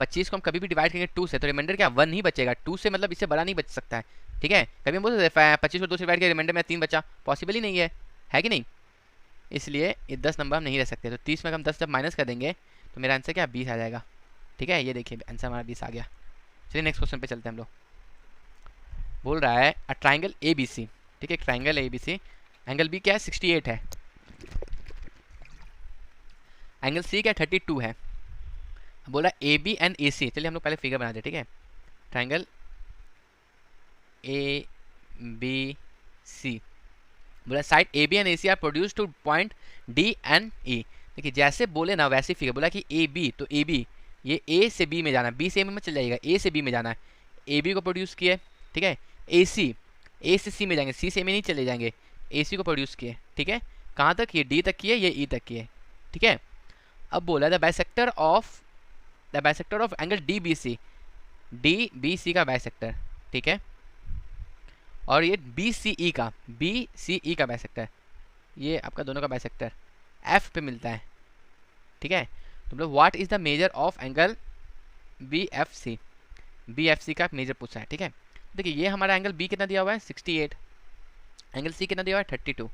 25 को हम कभी भी डिवाइड करेंगे 2 से तो रिमाइंडर क्या 1 ही बचेगा, 2 से मतलब इससे बड़ा नहीं बच सकता है, ठीक है। कभी हम बोल सकते हैं 25 को 2 से डिवाइड किया रिमाइंडर में 3 बचा, पॉसिबल ही नहीं है कि नहीं। इसलिए ये 10 नंबर हम नहीं रह सकते, तो 30 में हम 10 जब माइनस कर देंगे तो मेरा आंसर क्या 20 आ जाएगा, ठीक है। ये देखिए आंसर हमारा 20 आ गया। चलिए नेक्स्ट क्वेश्चन पे चलते हैं हम लोग। बोल रहा है a triangle A B C, ठीक है, triangle A B C, angle B क्या है 68 है, एंगल सी क्या 32 है, बोला ए बी एंड ए सी। चलिए हम लोग पहले फिगर बना दे, ठीक है। ट्राइंगल ए बी सी, बोला side A B and A C are produce to point D and E. देखिए जैसे बोले ना वैसे फिगर, बोला कि ए बी, तो ए बी ये ए से बी में जाना है, बी से ए में चल जाएगा, ए से बी में जाना है, ए बी को प्रोड्यूस किए, ठीक है। ए सी, ए से सी में जाएंगे, सी से ए में नहीं चले जाएंगे, ए सी को प्रोड्यूस किए, ठीक है। कहाँ तक, ये डी तक किए, ये ई तक किए, ठीक है। अब बोला the bisector of angle D B C का बाइसेक्टर, ठीक है। और ये बी सी ई का बाइसेक्टर, ये आपका दोनों का बाइसेक्टर एफ पे मिलता है, ठीक है। तो मतलब what is the measure of angle B F C का मेजर पूछा है, ठीक है। देखिए ये हमारा एंगल बी कितना दिया हुआ है 68, एंगल सी कितना दिया हुआ है 32,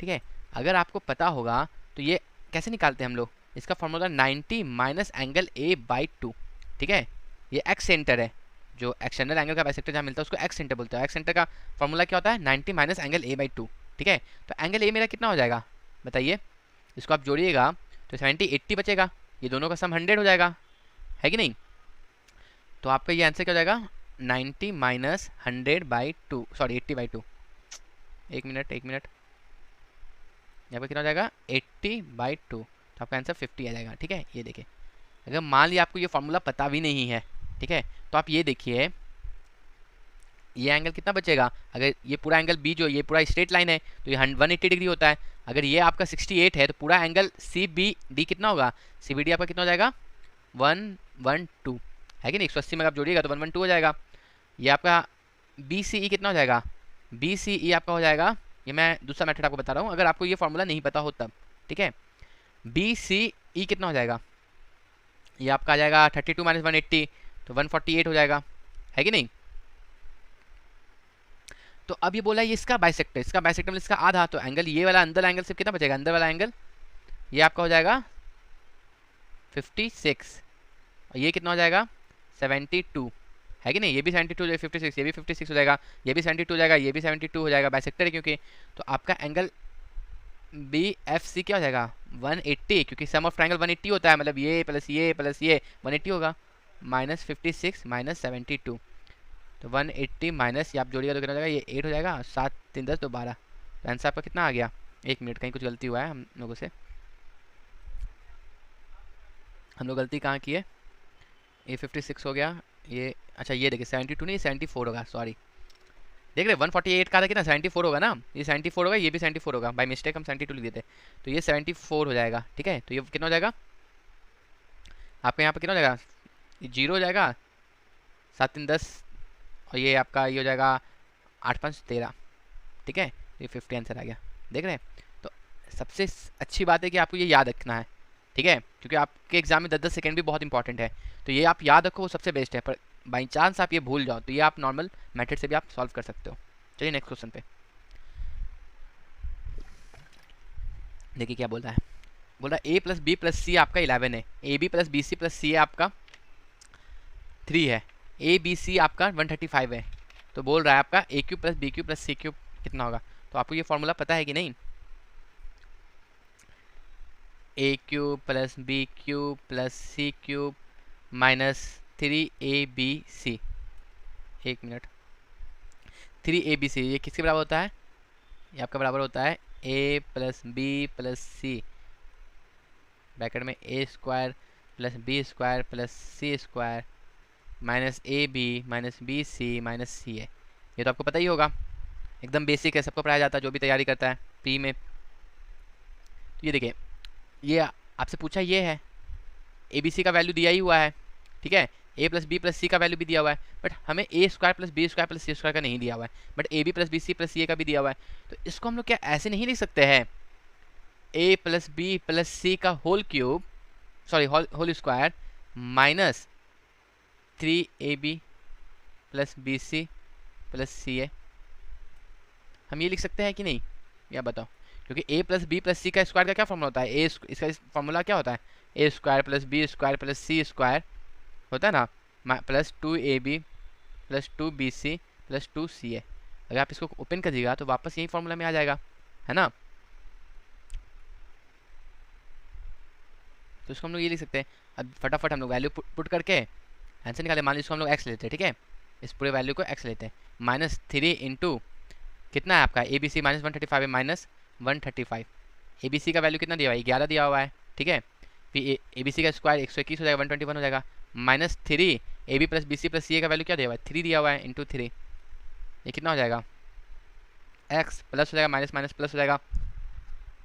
ठीक है। अगर आपको पता होगा तो ये कैसे निकालते हैं हम लोग, इसका formula 90 minus angle A by 2, ठीक है। ये एक्स सेंटर है, जो एक्सटर्नल एंगल का बाइसेक्टर जहाँ मिलता है उसको एक्स सेंटर बोलते हैं। एक्स सेंटर का फॉर्मूला क्या होता है 90 माइनस एंगल ए बाई 2, ठीक है। तो एंगल ए मेरा कितना हो जाएगा बताइए, इसको आप जोड़िएगा तो 70 80 बचेगा, ये दोनों का सम 100 हो जाएगा, है कि नहीं। तो आपका ये आंसर क्या हो जाएगा 90 माइनस 100 बाई 2, सॉरी 80 बाई 2, एक मिनट यहाँ पर कितना हो जाएगा 80 बाई 2, तो आपका आंसर 50 आ जाएगा, ठीक है। ये देखिए अगर मान लिया आपको ये फॉर्मूला पता भी नहीं है, ठीक है, तो आप ये देखिए ये एंगल कितना बचेगा, अगर ये पूरा एंगल बी जो ये पूरा स्ट्रेट लाइन है तो ये 180 डिग्री होता है। अगर ये आपका 68 है तो पूरा एंगल सी बी डी कितना होगा, सी बी डी आपका कितना हो जाएगा 112, है कि नहीं। 180 में आप जोड़िएगा तो 112 हो जाएगा। ये आपका बी सी ई कितना हो जाएगा, बी सी ई आपका हो जाएगा, ये मैं दूसरा मेथड आपको बता रहा हूँ अगर आपको ये फॉर्मूला नहीं पता हो तब, ठीक है। बी सी ई कितना हो जाएगा, ये आपका आ जाएगा 32 माइनस 180 तो 148 हो जाएगा, है कि नहीं। तो अब ये बोला ये इसका बाइसेक्टर मतलब इसका आधा, तो एंगल ये वाला अंदर एंगल सिर्फ कितना बचेगा, अंदर वाला एंगल ये आपका हो जाएगा 56, और ये कितना हो जाएगा 72, है कि नहीं। ये भी 72 हो जाएगा 56, ये भी 56 हो जाएगा, ये भी 72 हो जाएगा, ये भी 72 हो जाएगा, बाइसेक्टर है क्योंकि। तो आपका एंगल बी एफ सी क्या हो जाएगा 180, क्योंकि सम ऑफ ट्रायंगल 180 होता है, मतलब ये प्लस ये 180 होगा, माइनस 56 माइनस 72, तो 180 माइनस ये आप जोड़िएगा तो कितना हो जाएगा, ये 8 हो जाएगा, 7 3 10 तो 12, तो आंसर आपका कितना आ गया, एक मिनट कहीं कुछ गलती हुआ है हम लोगों से, हम लोग गलती कहाँ की है, ये 56 हो गया, ये अच्छा ये देखिए 72 नहीं 74 होगा, सॉरी देख रहे 148 का था कितना 74 होगा ना, ये 74 होगा, ये भी 74 होगा, बाय मिस्टेक हम 72 लिख देते, तो ये 74 हो जाएगा, ठीक है। तो ये कितना हो जाएगा आपके यहाँ पे कितना हो जाएगा, ये 0 हो जाएगा, 7 3 10, और ये आपका ये हो जाएगा 8 5 13, ठीक है। ये 50 आंसर आ गया, देख रहे हैं। तो सबसे अच्छी बात है कि आपको ये याद रखना है, ठीक है, क्योंकि आपके एग्जाम में 10-10 सेकंड भी बहुत इंपॉर्टेंट है, तो ये आप याद रखो वो सबसे बेस्ट है। पर बाई चांस आप ये भूल जाओ तो ये आप नॉर्मल मेथड से भी आप सॉल्व कर सकते हो। चलिए नेक्स्ट क्वेश्चन पे देखिए क्या बोल रहा है, बोल रहा है A plus B plus C आपका 11 है, A B plus B C plus C आपका 3 है, ए बी सी आपका 135 है, तो बोल रहा है आपका A cube plus B cube plus C cube कितना होगा। तो आपको ये फॉर्मूला पता है कि नहीं, A cube plus B cube plus C cube minus 3ab, एक मिनट 3abc ये किसके बराबर होता है, ये आपका बराबर होता है a plus B plus C bracket में a square plus B square plus C square minus A B minus B C minus C है। ये तो आपको पता ही होगा, एकदम बेसिक है, सबको पढ़ाया जाता है जो भी तैयारी करता है प्री में। तो ये देखिए ये आपसे पूछा ये है, ए बी सी का वैल्यू दिया ही हुआ है, ठीक है, A plus B plus C का वैल्यू भी दिया हुआ है, बट हमें A square plus B square plus C square का नहीं दिया हुआ है, but A B plus B C plus C का भी दिया हुआ है। तो इसको हम लोग क्या ऐसे नहीं लिख सकते हैं, A plus B plus C का whole cube sorry whole square minus 3ab plus B C plus C A, हम ये लिख सकते हैं कि नहीं, या बताओ। क्योंकि a plus B plus C का स्क्वायर का क्या फॉर्मूला होता है, इसका फॉर्मूला क्या होता है, A square plus B square plus C square होता है ना, plus 2ab plus 2bc plus 2ca। अगर आप इसको ओपन करिएगा तो वापस यही फॉर्मूला में आ जाएगा, है ना। तो इसको हम लोग ये लिख सकते हैं। अब फटाफट हम लोग वैल्यू पुट करके आंसर निकाले, मान लीजिए इसको हम लोग x लेते हैं, ठीक है, इस पूरे वैल्यू को x लेते हैं, -3 इंटू कितना है आपका ए बी सी -135 है, -135। ए बी सी का वैल्यू कितना दिया हुआ है, 11 दिया हुआ है, ठीक है। फिर ए बी सी का स्क्वायर 121 हो जाएगा, 121 हो जाएगा, -3 A B plus B C plus C A का वैल्यू क्या दिया हुआ है, 3 दिया हुआ है, इंटू 3, ये कितना हो जाएगा, x प्लस हो जाएगा, माइनस माइनस प्लस हो जाएगा,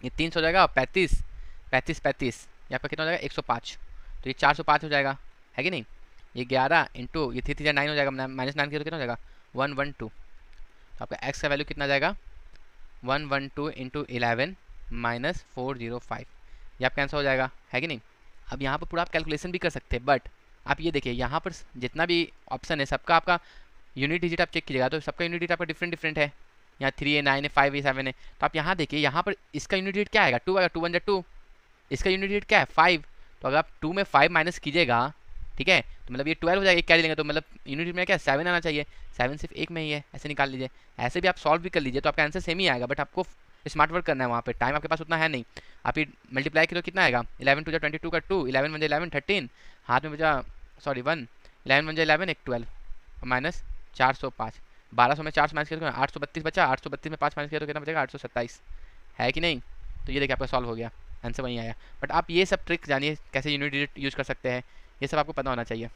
ये 300 हो जाएगा, और 35 35 35 यहाँ पर कितना हो जाएगा, 105, तो ये 405 हो जाएगा, है कि नहीं। ये 11 इंटू ये 3 3 9 हो जाएगा, -9 की तो कितना हो जाएगा, 112। तो आपका x का वैल्यू कितना जाएगा, 112 इंटू 11 -405, ये आपका आंसर हो जाएगा, है कि नहीं। अब यहाँ पर पूरा आप कैलकुलेशन भी कर सकते हैं, बट आप ये देखिए यहाँ पर जितना भी ऑप्शन है सबका आपका यूनिट डिजिट आप चेक कीजिएगा तो सबका यूनिट डिजिट आपका डिफरेंट डिफरेंट है। यहाँ 3 है, 9 है, 5 है, 7 है, तो आप यहाँ देखिए यहाँ पर इसका यूनिट डिजिट क्या आएगा, 2 आएगा, 2 1 2, इसका यूनिट डिजिट क्या है 5, तो अगर आप 2 में 5 माइनस कीजिएगा, ठीक है, तो मतलब ये 12 हो जाएगा, एक कैरी लेंगे तो मतलब यूनिट डिजिट में क्या 7 आना चाहिए, 7 सिर्फ एक में ही है, ऐसे निकाल लीजिए। ऐसे भी आप सॉल्व भी कर लीजिए तो आपका आंसर सेम ही आएगा, बट आपको स्मार्ट वर्क करना है, वहाँ पे टाइम आपके पास उतना है नहीं। आप ये मल्टीप्लाई करो कितना आएगा, 11 2 22 का 2, 11 1 11 13, हाथ में बचा सॉरी 1, 11 1 11 एक 12, माइनस 405, 1200 में 4 माइनस किया तो 832 बचा, 832 में 5 माइनस किया तो कितना बचेगा, 827, है कि नहीं। तो ये देखिए आपका सॉल्व हो गया, आंसर वहीं आया। बट आप ये सब ट्रिक जानिए कैसे यूनिट डिजिट यूज़ कर सकते हैं, ये सब आपको पता होना चाहिए,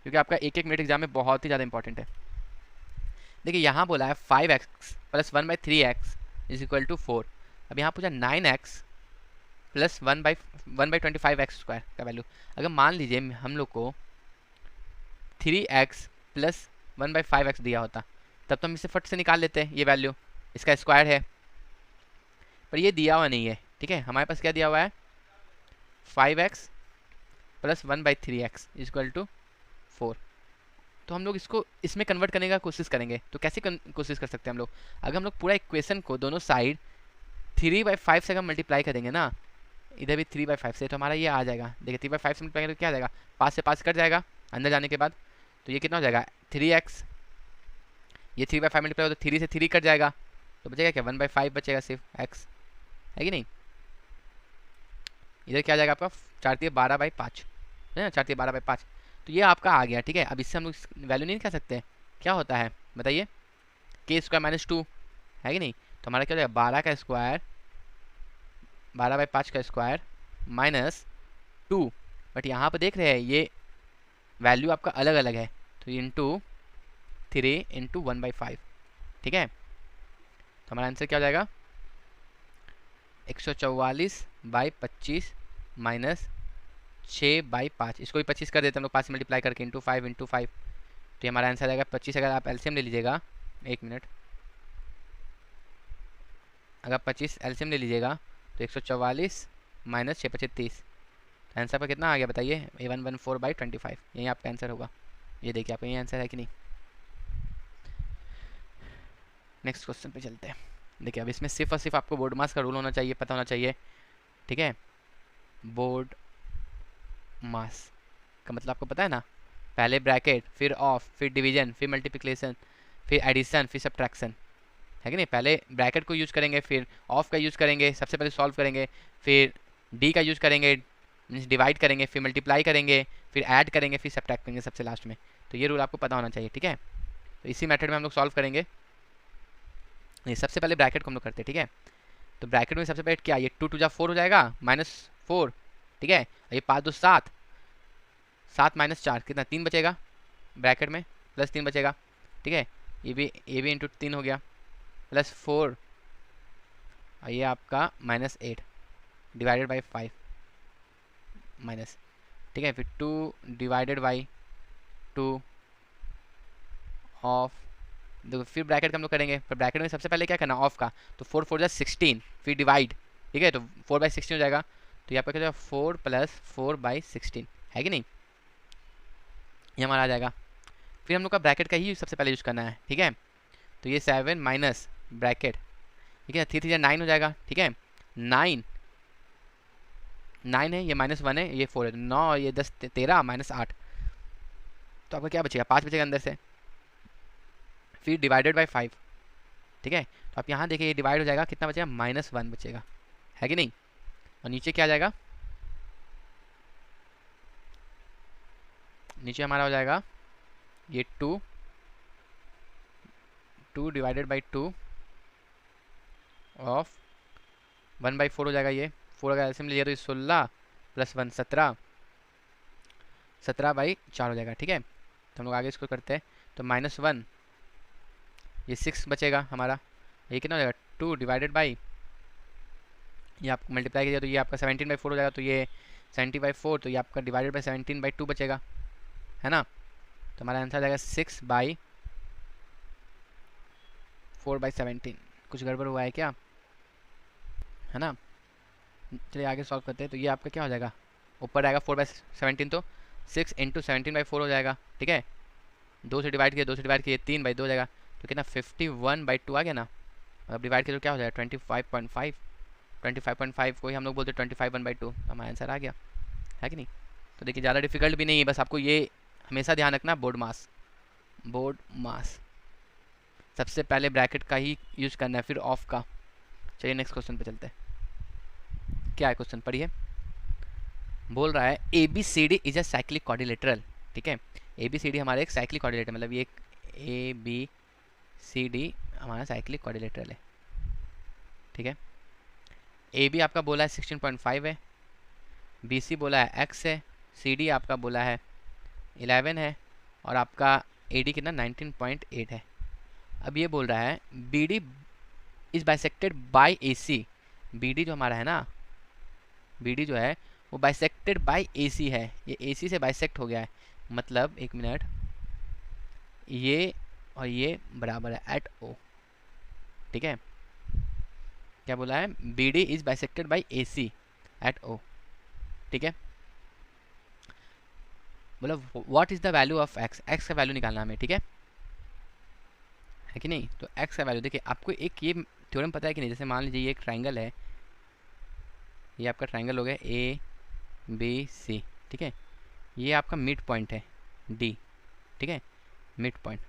क्योंकि आपका एक एक मिनट एग्जाम में बहुत ही ज़्यादा इंपॉर्टेंट है। देखिए यहाँ बोला है 5x plus 1/3x is equal to 4। अब यहाँ पूछा 9x प्लस 1/25x स्क्वायर का वैल्यू। अगर मान लीजिए हम लोग को 3x प्लस 1/5x दिया होता तब तो हम इसे फट से निकाल लेते हैं, ये वैल्यू इसका स्क्वायर है, पर ये दिया हुआ नहीं है, ठीक है। हमारे पास क्या दिया हुआ है, 5x plus 1/3x is equal to 4। तो हम लोग इसको इसमें कन्वर्ट करने का कोशिश करेंगे, तो कैसे कोशिश कर सकते हैं हम लोग, अगर हम लोग पूरा इक्वेशन को दोनों साइड 3/5 से अगर मल्टीप्लाई करेंगे ना, इधर भी 3/5 से, तो हमारा ये आ जाएगा, देखिए 3/5 से मल्टीप्लाई करेंगे तो क्या आ जाएगा, 5 से 5 कट जाएगा अंदर जाने के बाद, तो ये कितना हो जाएगा 3x, ये 3/5 मल्टीप्लाई हो तो 3 से 3 कट जाएगा, तो बचेगा क्या 1/5 बचेगा सिर्फ x, है कि नहीं। इधर क्या आ जाएगा आपका 4×12/5 है ना, 4×12/5, तो ये आपका आ गया, ठीक है। अब इससे हम लोग वैल्यू नहीं निकाल सकते, क्या होता है बताइए, k² -2 है कि नहीं, तो हमारा क्या हो जाएगा 12 का स्क्वायर 12/5 का स्क्वायर -2, बट यहाँ पर देख रहे हैं ये वैल्यू आपका अलग अलग है, तो इंटू 3 इंटू 1/5, ठीक है। तो हमारा आंसर क्या हो जाएगा 144/25 माइनस 6/5, इसको भी 25 कर देते हैं हम लोग 5 से मल्टीप्लाई करके, इंटू 5 इंटू 5, तो ये हमारा आंसर आएगा 25। अगर आप एलसीएम ले लीजिएगा, एक मिनट, अगर 25 एलसीएम ले लीजिएगा तो 144 माइनस 6 25 30, आंसर पर कितना आ गया बताइए, 114/25, यही आपका आंसर होगा। ये देखिए आपका यही आंसर है कि नहीं। नेक्स्ट क्वेश्चन पे चलते हैं। देखिए अब इसमें सिर्फ और सिर्फ आपको बोर्ड मास का रूल होना चाहिए, पता होना चाहिए, ठीक है। बोर्ड मास का मतलब आपको पता है ना, पहले ब्रैकेट, फिर ऑफ, फिर डिवीजन, फिर मल्टीप्लिकेशन, फिर एडिशन, फिर सब्ट्रैक्शन, है कि नहीं। पहले ब्रैकेट को यूज़ करेंगे, फिर ऑफ का यूज़ करेंगे, सबसे पहले सॉल्व करेंगे, फिर डी का यूज़ करेंगे, मीन्स डिवाइड करेंगे, फिर मल्टीप्लाई करेंगे, फिर ऐड करेंगे, फिर सब्ट्रैक्ट करेंगे सबसे लास्ट में। तो ये रूल आपको पता होना चाहिए, ठीक है। तो इसी मेथड में हम लोग सॉल्व करेंगे। नहीं, सबसे पहले ब्रैकेट को हम लोग करते हैं, ठीक है। तो ब्रैकेट में सबसे पहले क्या, ये 2 2 4 हो जाएगा -4, ठीक है। ये 5 2 7, 7 -4 कितना 3 बचेगा ब्रैकेट में, प्लस 3 बचेगा, ठीक है। ये भी इंटू 3 हो गया, प्लस 4, और ये आपका -8 डिवाइडेड बाई 5 माइनस, ठीक है। फिर 2 डिवाइडेड बाई 2 ऑफ, देखो फिर ब्रैकेट का हम लोग करेंगे, पर ब्रैकेट में सबसे पहले क्या करना ऑफ का, तो 4 4 16, फिर डिवाइड, ठीक है, तो 4/16 हो जाएगा, तो यहाँ पर क्या जाएगा 4 + 4/16, है कि नहीं, ये हमारा आ जाएगा। फिर हम लोग का ब्रैकेट का ही सबसे पहले यूज़ करना है, ठीक है। तो ये 7 माइनस ब्रैकेट, ठीक है, 3 3 9 हो जाएगा, ठीक है। 9 है, ये -1 है, ये 4 है, 9, ये 10 13 -8, तो आपका क्या बचेगा 5 बचेगा अंदर से, फिर डिवाइडेड बाई 5, ठीक है। तो आप यहाँ देखिए ये डिवाइड हो जाएगा, कितना बचेगा -1 बचेगा, है कि नहीं। और नीचे क्या आ जाएगा, नीचे हमारा हो जाएगा ये 2 2 डिवाइडेड बाई 2 ऑफ 1/4 हो जाएगा। ये 4 अगर एल्सियम लिया तो ये 16 प्लस 1 17, 17/4 हो जाएगा। ठीक है, तो हम लोग आगे इसको करते हैं। तो -1, ये 6 बचेगा हमारा। ये कितना हो जाएगा 2 डिवाइडेड बाई, ये आपको मल्टीप्लाई किया तो ये आपका 17/4 हो जाएगा। तो ये 70/4, तो ये आपका डिवाइडेड बाई 17/2 बचेगा, है ना। तो हमारा आंसर आ जाएगा 6/4/17। कुछ गड़बड़ हुआ है क्या, है ना। चलिए आगे सॉल्व करते हैं। तो ये आपका क्या हो जाएगा, ऊपर आएगा 4/17, तो 6 × 17/4 हो जाएगा। ठीक है, 2 से डिवाइड किया, 2 से डिवाइड किया 3/2 हो जाएगा। तो कितना 51/2 आ गया ना। अब डिवाइड किया तो क्या हो जाएगा 25.5, 25.5 को ही हम लोग बोलते हैं 25/2। हमारा आंसर आ गया, है कि नहीं। तो देखिए ज़्यादा डिफिकल्ट भी नहीं है, बस आपको ये हमेशा ध्यान रखना बोर्ड मास, बोर्ड मास सबसे पहले ब्रैकेट का ही यूज करना है, फिर ऑफ का। चलिए नेक्स्ट क्वेश्चन पे चलते हैं। क्या है क्वेश्चन, पढ़िए। बोल रहा है ABCD is a cyclic quadrilateral. ठीक है, ABCD हमारा एक साइक्लिक क्वाड्रिलेटरल, मतलब ये एक ABCD हमारा साइक्लिक क्वाड्रिलेटरल है। ठीक है, AB आपका बोला है 16.5 है, BC बोला है X है, CD आपका बोला है 11 है, और आपका AD कितना 19.8 है। अब ये बोल रहा है BD is bisected by AC। BD जो हमारा है ना, BD जो है वो बाइसेक्टेड बाय AC है। ये AC से बाइसेक्ट हो गया है, मतलब एक मिनट, ये और ये बराबर है एट O। ठीक है, क्या बोला है, BD is bisected by AC at O। ठीक है, बोला what is the value of X, X का वैल्यू निकालना हमें। ठीक है कि नहीं। तो X का वैल्यू देखिए, आपको एक ये थ्योरम पता है कि नहीं। जैसे मान लीजिए ये एक ट्राइंगल है, ये आपका ट्राइंगल हो गया ABC। ठीक है, ये आपका मिड पॉइंट है D। ठीक है, मिड पॉइंट।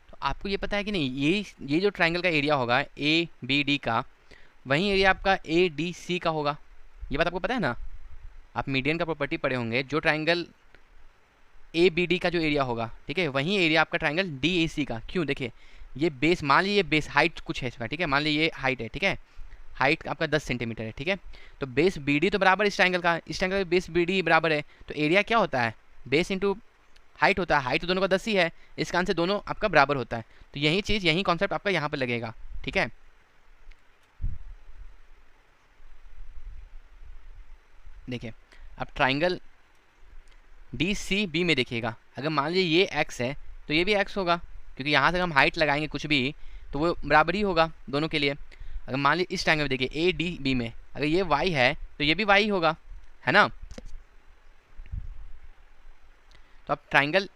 तो आपको ये पता है कि नहीं, ये जो ट्राइंगल का एरिया होगा ABD का, वही एरिया आपका ADC का होगा। ये बात आपको पता है ना, आप मीडियन का प्रॉपर्टी पढ़े होंगे। जो ट्राइंगल ABD का जो एरिया होगा, ठीक है, वही एरिया आपका ट्राइंगल DAC का। क्यों, देखिए ये बेस, मान लीजिए बेस हाइट कुछ है इसका। ठीक है, मान लीजिए ये हाइट है। ठीक है, हाइट आपका 10 सेंटीमीटर है। ठीक है, तो बेस BD तो बराबर इस ट्राइंगल का, इस ट्राइंगल का बेस BD बराबर है। तो एरिया क्या होता है, बेस इंटू हाइट होता है। हाइट तो दोनों का 10 ही है, इसका आंसर दोनों आपका बराबर होता है। तो यही चीज़, यही कॉन्सेप्ट आपका यहाँ पर लगेगा। ठीक है, देखिए अब ट्राइंगल DCB में देखिएगा, अगर मान लीजिए ये X है तो ये भी X होगा, क्योंकि यहाँ से हम हाइट लगाएंगे कुछ भी तो वो बराबर ही होगा दोनों के लिए। अगर मान लीजिए इस ट्राइंगल में देखिए ADB में अगर ये Y है तो ये भी Y होगा, है ना। तो अब ट्राइंगल,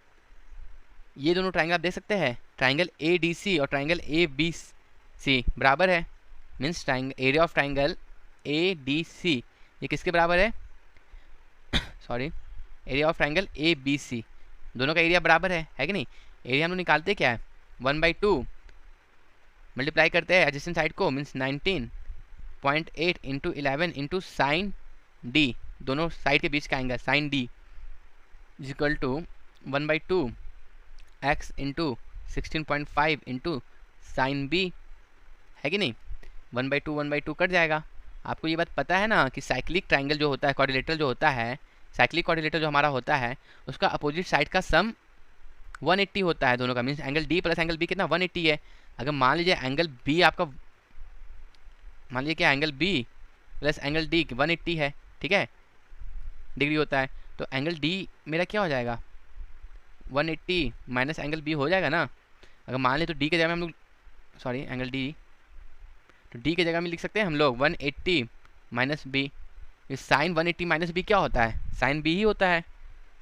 ये दोनों ट्राइंगल आप देख सकते हैं, ट्राइंगल ADC और ट्राइंगल ABC बराबर है। Means triangle area of triangle ADC ये किसके बराबर है, sorry, area of triangle ABC, दोनों का एरिया बराबर है कि नहीं। एरिया हम लोग निकालते क्या है, 1/2 मल्टीप्लाई करते हैं एडजेसेंट साइड को, means 19.8 into 11 into sine D, दोनों साइड के बीच का angle sine D is equal to 1/2 X into 16.5 into sine B, है कि नहीं। 1/2 कट जाएगा। आपको ये बात पता है ना कि साइक्लिक ट्राइंगल जो होता है, क्वाड्रिलेटरल जो होता है, साइक्लिक क्वाड्रिलेटरल जो हमारा होता है उसका अपोजिट साइड का सम 180 होता है दोनों का। Means angle D plus angle B कितना 180 है। अगर मान लीजिए एंगल B आपका, मान लीजिए क्या angle B plus angle D 180 है, ठीक है, डिग्री होता है, तो एंगल D मेरा क्या हो जाएगा 180 माइनस एंगल B हो जाएगा ना। अगर मान लें तो D के जगह में हम लोग, सॉरी एंगल D, तो D के जगह में लिख सकते हैं हम लोग 180 minus B। Sine 180 minus B क्या होता है, साइन B ही होता है।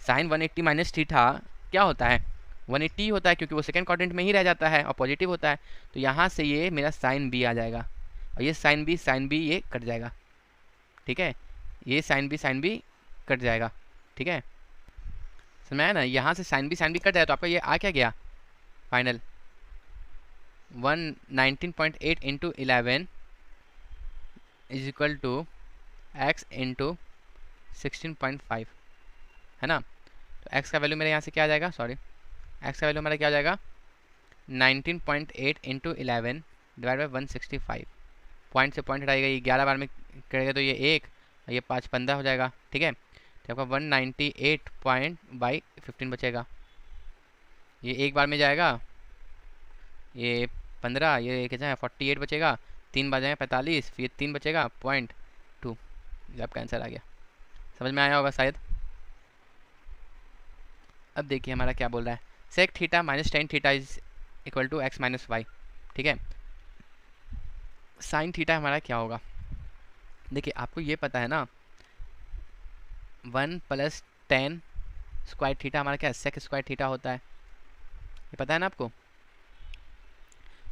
साइन 180 माइनस थीटा क्या होता है 180 ही होता है, क्योंकि वो सेकंड क्वाड्रेंट में ही रह जाता है और पॉजिटिव होता है। तो यहाँ से ये मेरा साइन B आ जाएगा और ये साइन B ये कट जाएगा। ठीक है, ये साइन B कट जाएगा। ठीक है, समझ आया ना। यहाँ से साइन B कट जाए तो आपका ये आ क्या गया final 119.8 into 11 is equal to X into 16.5, है ना। तो X का वैल्यू मेरे यहाँ से क्या आ जाएगा, सॉरी X का वैल्यू हमारा क्या आ जाएगा 19.8 इंटू 11 डिवाइड बाई 165। पॉइंट से पॉइंट हटाएगा, ये 11 बार में करेगा तो ये 1 और ये 5 15 हो जाएगा, ठीक है। तो आपका 198 पॉइंट बाई 15 बचेगा। ये एक बार में जाएगा, ये 15, ये कितना है 48 बचेगा, 3 बार जाएगा 45, फिर 3 बचेगा 0.2। ये आपका आंसर आ गया। समझ में आया होगा शायद। अब देखिए हमारा क्या बोल रहा है, sec theta minus tan theta is equal to x minus y, ठीक है। साइन थीटा हमारा क्या होगा, देखिए आपको ये पता है ना, 1 प्लस टेन स्क्वायर थीटा हमारा क्या है, सेक स्क्वायर थीटा होता है, ये पता है ना आपको।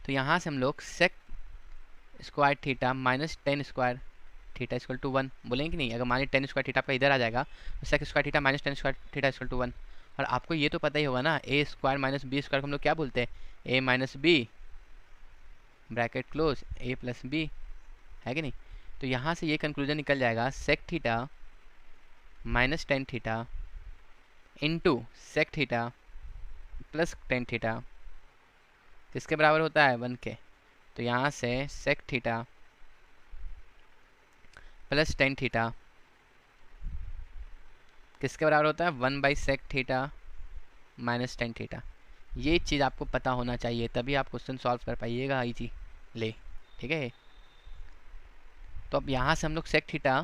तो यहाँ से हम लोग sec square theta minus tan square theta equal to 1 बोलेंगे कि नहीं। अगर मान ली टेन स्क्वायर थीटा आपका इधर आ जाएगा तो sec square theta minus tan square theta equal to 1। और आपको ये तो पता ही होगा ना, A square minus B square को हम लोग क्या बोलते हैं, A minus B bracket close A plus B, है कि नहीं। तो यहाँ से ये कंक्लूजन निकल जाएगा, sec theta minus tan theta into sec theta plus tan theta किसके बराबर होता है, 1 के। तो यहाँ से sec theta plus tan theta किसके बराबर होता है, 1 by sec theta minus tan theta. ये चीज़ आपको पता होना चाहिए, तभी आप क्वेश्चन सॉल्व कर पाइएगा इजी ले, ठीक है। तो अब यहाँ से हम लोग sec theta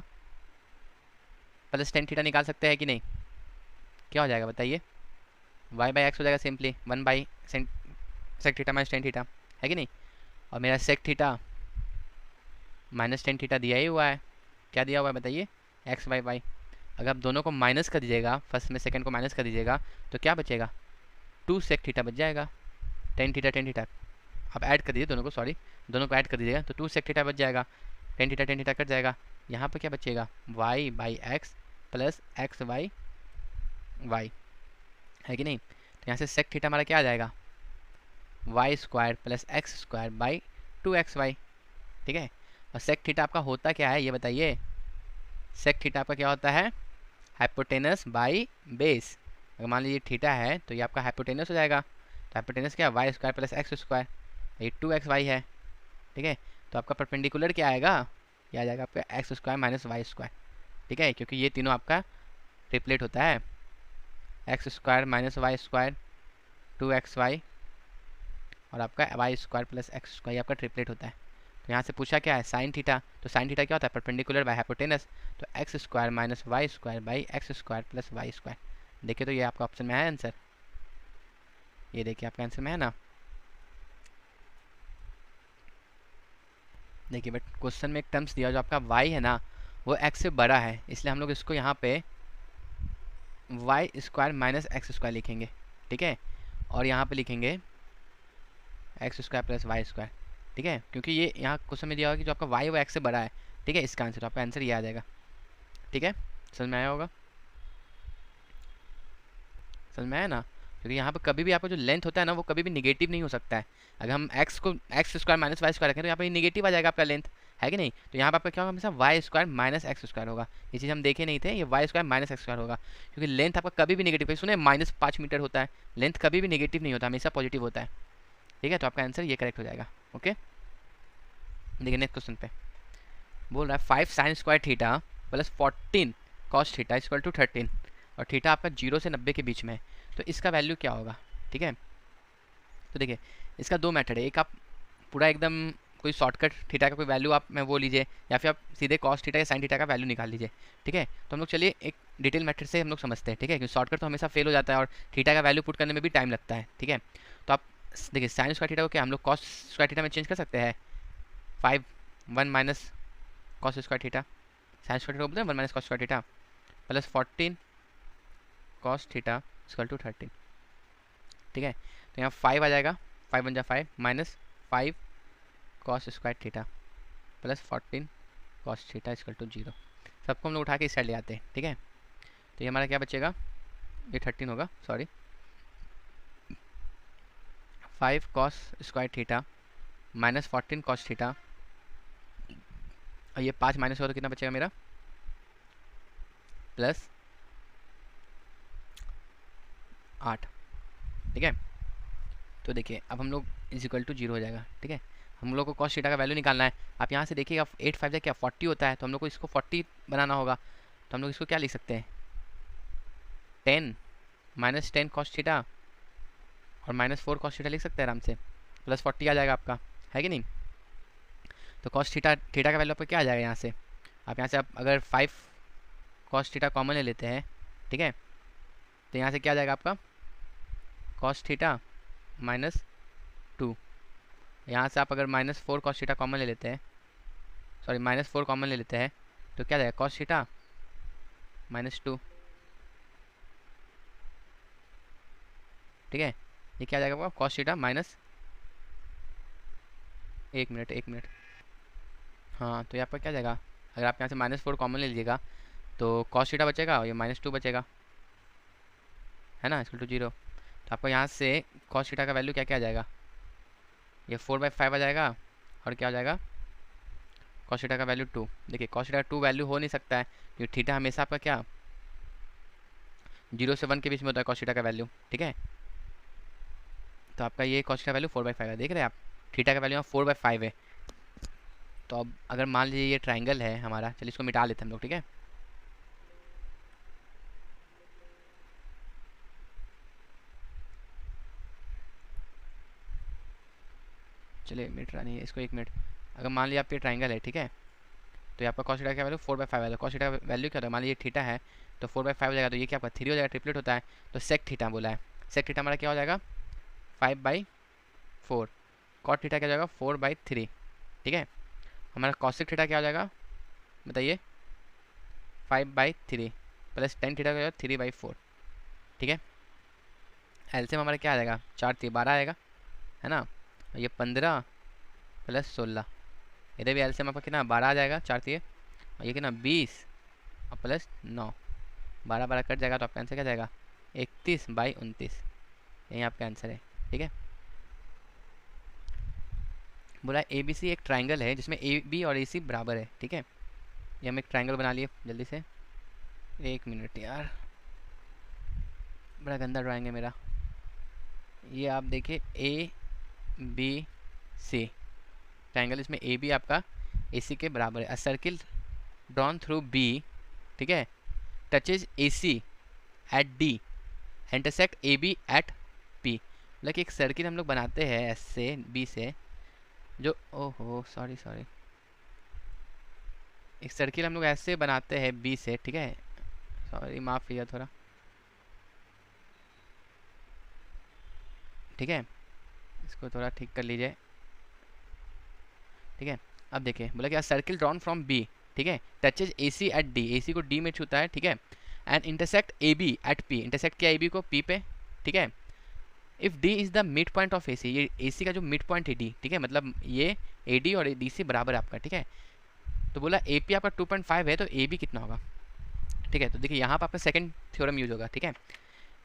plus tan theta निकाल सकते हैं कि नहीं। क्या हो जाएगा बताइए, वाई बाई एक्स हो जाएगा simply 1 by sec theta minus tan theta, है कि नहीं। और मेरा sec theta minus tan theta दिया ही हुआ है, क्या दिया हुआ है बताइए, एक्स बाई वाई। अगर आप दोनों को माइनस कर दीजिएगा, फर्स्ट में सेकंड को माइनस कर दीजिएगा तो क्या बचेगा, 2 सेक थीटा बच जाएगा। टेन थीटा आप ऐड कर दीजिए दोनों को, सॉरी दोनों को ऐड कर दीजिएगा तो 2 सेक थीटा बच जाएगा, टेन थीटा कट जाएगा। यहाँ पर क्या बचेगा, y by x plus x by y, है कि नहीं। तो यहाँ से सेक थीटा हमारा क्या आ जाएगा, y square plus x square by 2xy, ठीक है। और सेक थीटा आपका होता क्या है ये बताइए, सेक थीटा आपका क्या होता है, हाइपोटेनस बाई बेस। अगर मान लीजिए थीटा है तो ये आपका हाइपोटेनस हो जाएगा, तो हाइपोटेनस क्या है, y square plus x square, ये 2xy है, ठीक है। तो आपका परपेंडिकुलर क्या आएगा, ये आ जाएगा आपका x square minus y square, ठीक है, क्योंकि ये तीनों आपका रिप्लेट होता है, x square minus y square 2xy और आपका y square plus x square, ये आपका ट्रिपलेट होता है। तो यहाँ से पूछा क्या है, साइन थीटा, तो साइन थीटा क्या होता है, परपेंडिकुलर बाय हाइपोटेनस, तो x square minus y square by x square plus y square. देखिए तो ये आपका ऑप्शन में है आंसर, ये देखिए आपका आंसर में है ना। देखिए बट क्वेश्चन में एक टर्म्स दिया जो आपका y है ना वो x से बड़ा है, इसलिए हम लोग इसको यहाँ पे y square minus x square लिखेंगे, ठीक है। और यहाँ पे लिखेंगे x square plus y square, ठीक है, क्योंकि ये यहाँ क्वेश्चन में दिया होगा कि जो आपका y है वो x से बड़ा है, ठीक है। इसका आंसर, तो आपका आंसर ये आ जाएगा, ठीक है। समझ में आया होगा, समझ में आया ना। क्योंकि यहाँ पर कभी भी आपका जो लेंथ होता है ना वो कभी भी निगेटिव नहीं हो सकता है। अगर हम x को x square minus y square रखें तो यहाँ पर निगेटिव आ जाएगा आपका लेंथ, है कि नहीं। तो यहाँ पर आपका क्या होगा, हमेशा y square minus x square होगा। ये चीज़ हम देखे नहीं थे, ये y square minus x square होगा, क्योंकि लेंथ आपका कभी भी निगेटिव है। सुने -5 मीटर होता है, लेंथ कभी भी निगेटिव नहीं होता, हमेशा पॉजिटिव होता है, ठीक है। तो आपका आंसर ये करेक्ट हो जाएगा, ओके। देखिए नेक्स्ट क्वेश्चन पे बोल रहा है 5 sine square theta plus 14 cos theta equal to 13, और थीटा आपका 0 से 90 के बीच में है, तो इसका वैल्यू क्या होगा, ठीक है। तो देखिए इसका दो मेथड है, एक आप पूरा एकदम कोई शॉर्टकट थीटा का कोई वैल्यू आप में वो लीजिए, या फिर आप सीधे कॉस थीटा या साइन थीटा का वैल्यू निकाल लीजिए, ठीक है। तो हम लोग चलिए एक डिटेल मेथड से हम लोग समझते हैं, ठीक है, क्योंकि शॉर्टकट तो हमेशा फेल हो जाता है और थीटा का वैल्यू पुट करने में भी टाइम लगता है, ठीक है। तो आप देखिए साइन स्क्वायर थीटा को क्या हम लोग कॉस स्क्वायर थीटा में चेंज कर सकते हैं, 1 minus cos square theta, sine square theta को बोलते हैं 1 minus cos square theta plus 14 cos theta equal to 13, ठीक है। तो यहाँ 5 आ जाएगा, 5 बन जा 5 minus 5 cos square theta plus 14 cos theta equal to 0। सबको हम लोग उठा के इस साइड ले आते हैं, ठीक है। तो ये हमारा क्या बचेगा, ये 13 होगा, sorry 5 cos square theta minus 14 cos theta, और ये 5 माइनस होगा तो कितना बचेगा मेरा, प्लस 8, ठीक है। तो देखिए अब हम लोग इज इक्वल टू 0 हो जाएगा, ठीक है। हम लोग को कॉस थीटा का वैल्यू निकालना है। आप यहाँ से देखिएगा 8 5 क्या 40 होता है, तो हम लोग को इसको 40 बनाना होगा। तो हम लोग इसको क्या लिख सकते हैं, 10 -10 कॉस थीटा और -4 कॉस थीटा लिख सकते हैं आराम से, प्लस 40 आ जाएगा आपका, है कि नहीं। तो कॉस थीटा का वैल्यू आपका क्या आ जाएगा यहाँ से, आप यहाँ से आप अगर 5 कॉस थीटा कॉमन ले लेते हैं, ठीक है, तो यहाँ से क्या आ जाएगा आपका कॉस थीटा -2। यहाँ से आप अगर -4 कॉस थीटा कॉमन ले लेते हैं, सॉरी -4 कॉमन ले लेते हैं, तो क्या आ जाएगा कॉस थीटा -2, ठीक है। ये क्या आ जाएगा आपका कॉस थीटा माइनस, एक मिनट, हाँ, तो ये आपका क्या जाएगा, अगर आप यहाँ से -4 कॉमन ले लीजिएगा तो कॉस थीटा बचेगा और ये -2 बचेगा, है ना, इक्वल टू 0। तो आपको यहाँ से कॉस थीटा का वैल्यू क्या क्या आ जाएगा, ये 4/5 आ जाएगा, और क्या हो जाएगा कॉस थीटा का वैल्यू 2। देखिए कॉस थीटा का 2 वैल्यू हो नहीं सकता है, क्योंकि थीटा हमेशा आपका क्या 0 से 1 के बीच में होता है कॉस थीटा का वैल्यू, ठीक है। तो आपका ये कॉस थीटा वैल्यू 4/5 है, देख रहे हैं आप, थीटा का वैल्यू यहाँ 4/5 है। तो अब अगर मान लीजिए ये ट्राइंगल है हमारा, चलिए इसको मिटा लेते हैं हम लोग, ठीक है। चलिए मिट रहा नहीं है इसको, 1 मिनट। अगर मान लिया आपके ट्राइंगल है, ठीक है, तो ये आपका कॉस थीटा का वैल्यू 4/5 है। कॉस थीटा का वैल्यू क्या होता है, मान लीजिए थीटा है तो 4/5 हो जाएगा, तो ये क्या आपका 3 हो जाएगा, ट्रिपलेट होता है। तो सेक थीटा बोला है, सेक थीटा हमारा क्या हो जाएगा 5/4, कॉट थीटा क्या हो जाएगा 4/3, ठीक है। हमारा कॉसिक थीटा क्या हो जाएगा बताइए 5/3 प्लस टेन थीटा का 3/4, ठीक है। एलसीएम हमारा क्या आ जाएगा 4 3 12 आएगा, है ना। ये 15 प्लस 16, इधर भी एलसीएम आपका कितना 12 आ जाएगा, 4 3, और ये कितना 20 और प्लस 9, 12 12 कट जाएगा, तो आपका आंसर क्या जाएगा 31/29, यही आपका आंसर है, ठीक है। बोला ए बी सी एक ट्राइंगल है जिसमें ए बी और ए सी बराबर है, ठीक है। ये हम एक ट्राइंगल बना लिए जल्दी से, 1 मिनट यार, बड़ा गंदा ड्राइंग है मेरा। ये आप देखिए ए बी सी ट्राइंगल, इसमें ए बी आपका ए सी के बराबर है। A circle drawn through B, ठीक है, touches A C at D, intersect A B at P. मतलब कि एक सर्किल हम लोग बनाते हैं एस से बी से, जो ओहो सॉरी एक सर्किल हम लोग ऐसे बनाते हैं बी से, ठीक है, सॉरी माफ़ किया थोड़ा, ठीक है, इसको थोड़ा ठीक कर लीजिए, ठीक है। अब देखिए बोला क्या सर्किल ड्रॉन फ्रॉम बी, ठीक है, touches A C at D, A C को डी में छूता है, ठीक है, and intersect A B at P, intersect किया ए बी को पी पे, ठीक है। If D is the mid point of A C, ये ए सी का जो मिड पॉइंट है डी, ठीक है, मतलब ये ए डी और डी सी बराबर है आपका, ठीक है। तो बोला ए पी आपका 2.5 है, तो ए बी कितना होगा, ठीक है। तो देखिए यहाँ पर आपका सेकंड थ्योरम यूज होगा, ठीक है।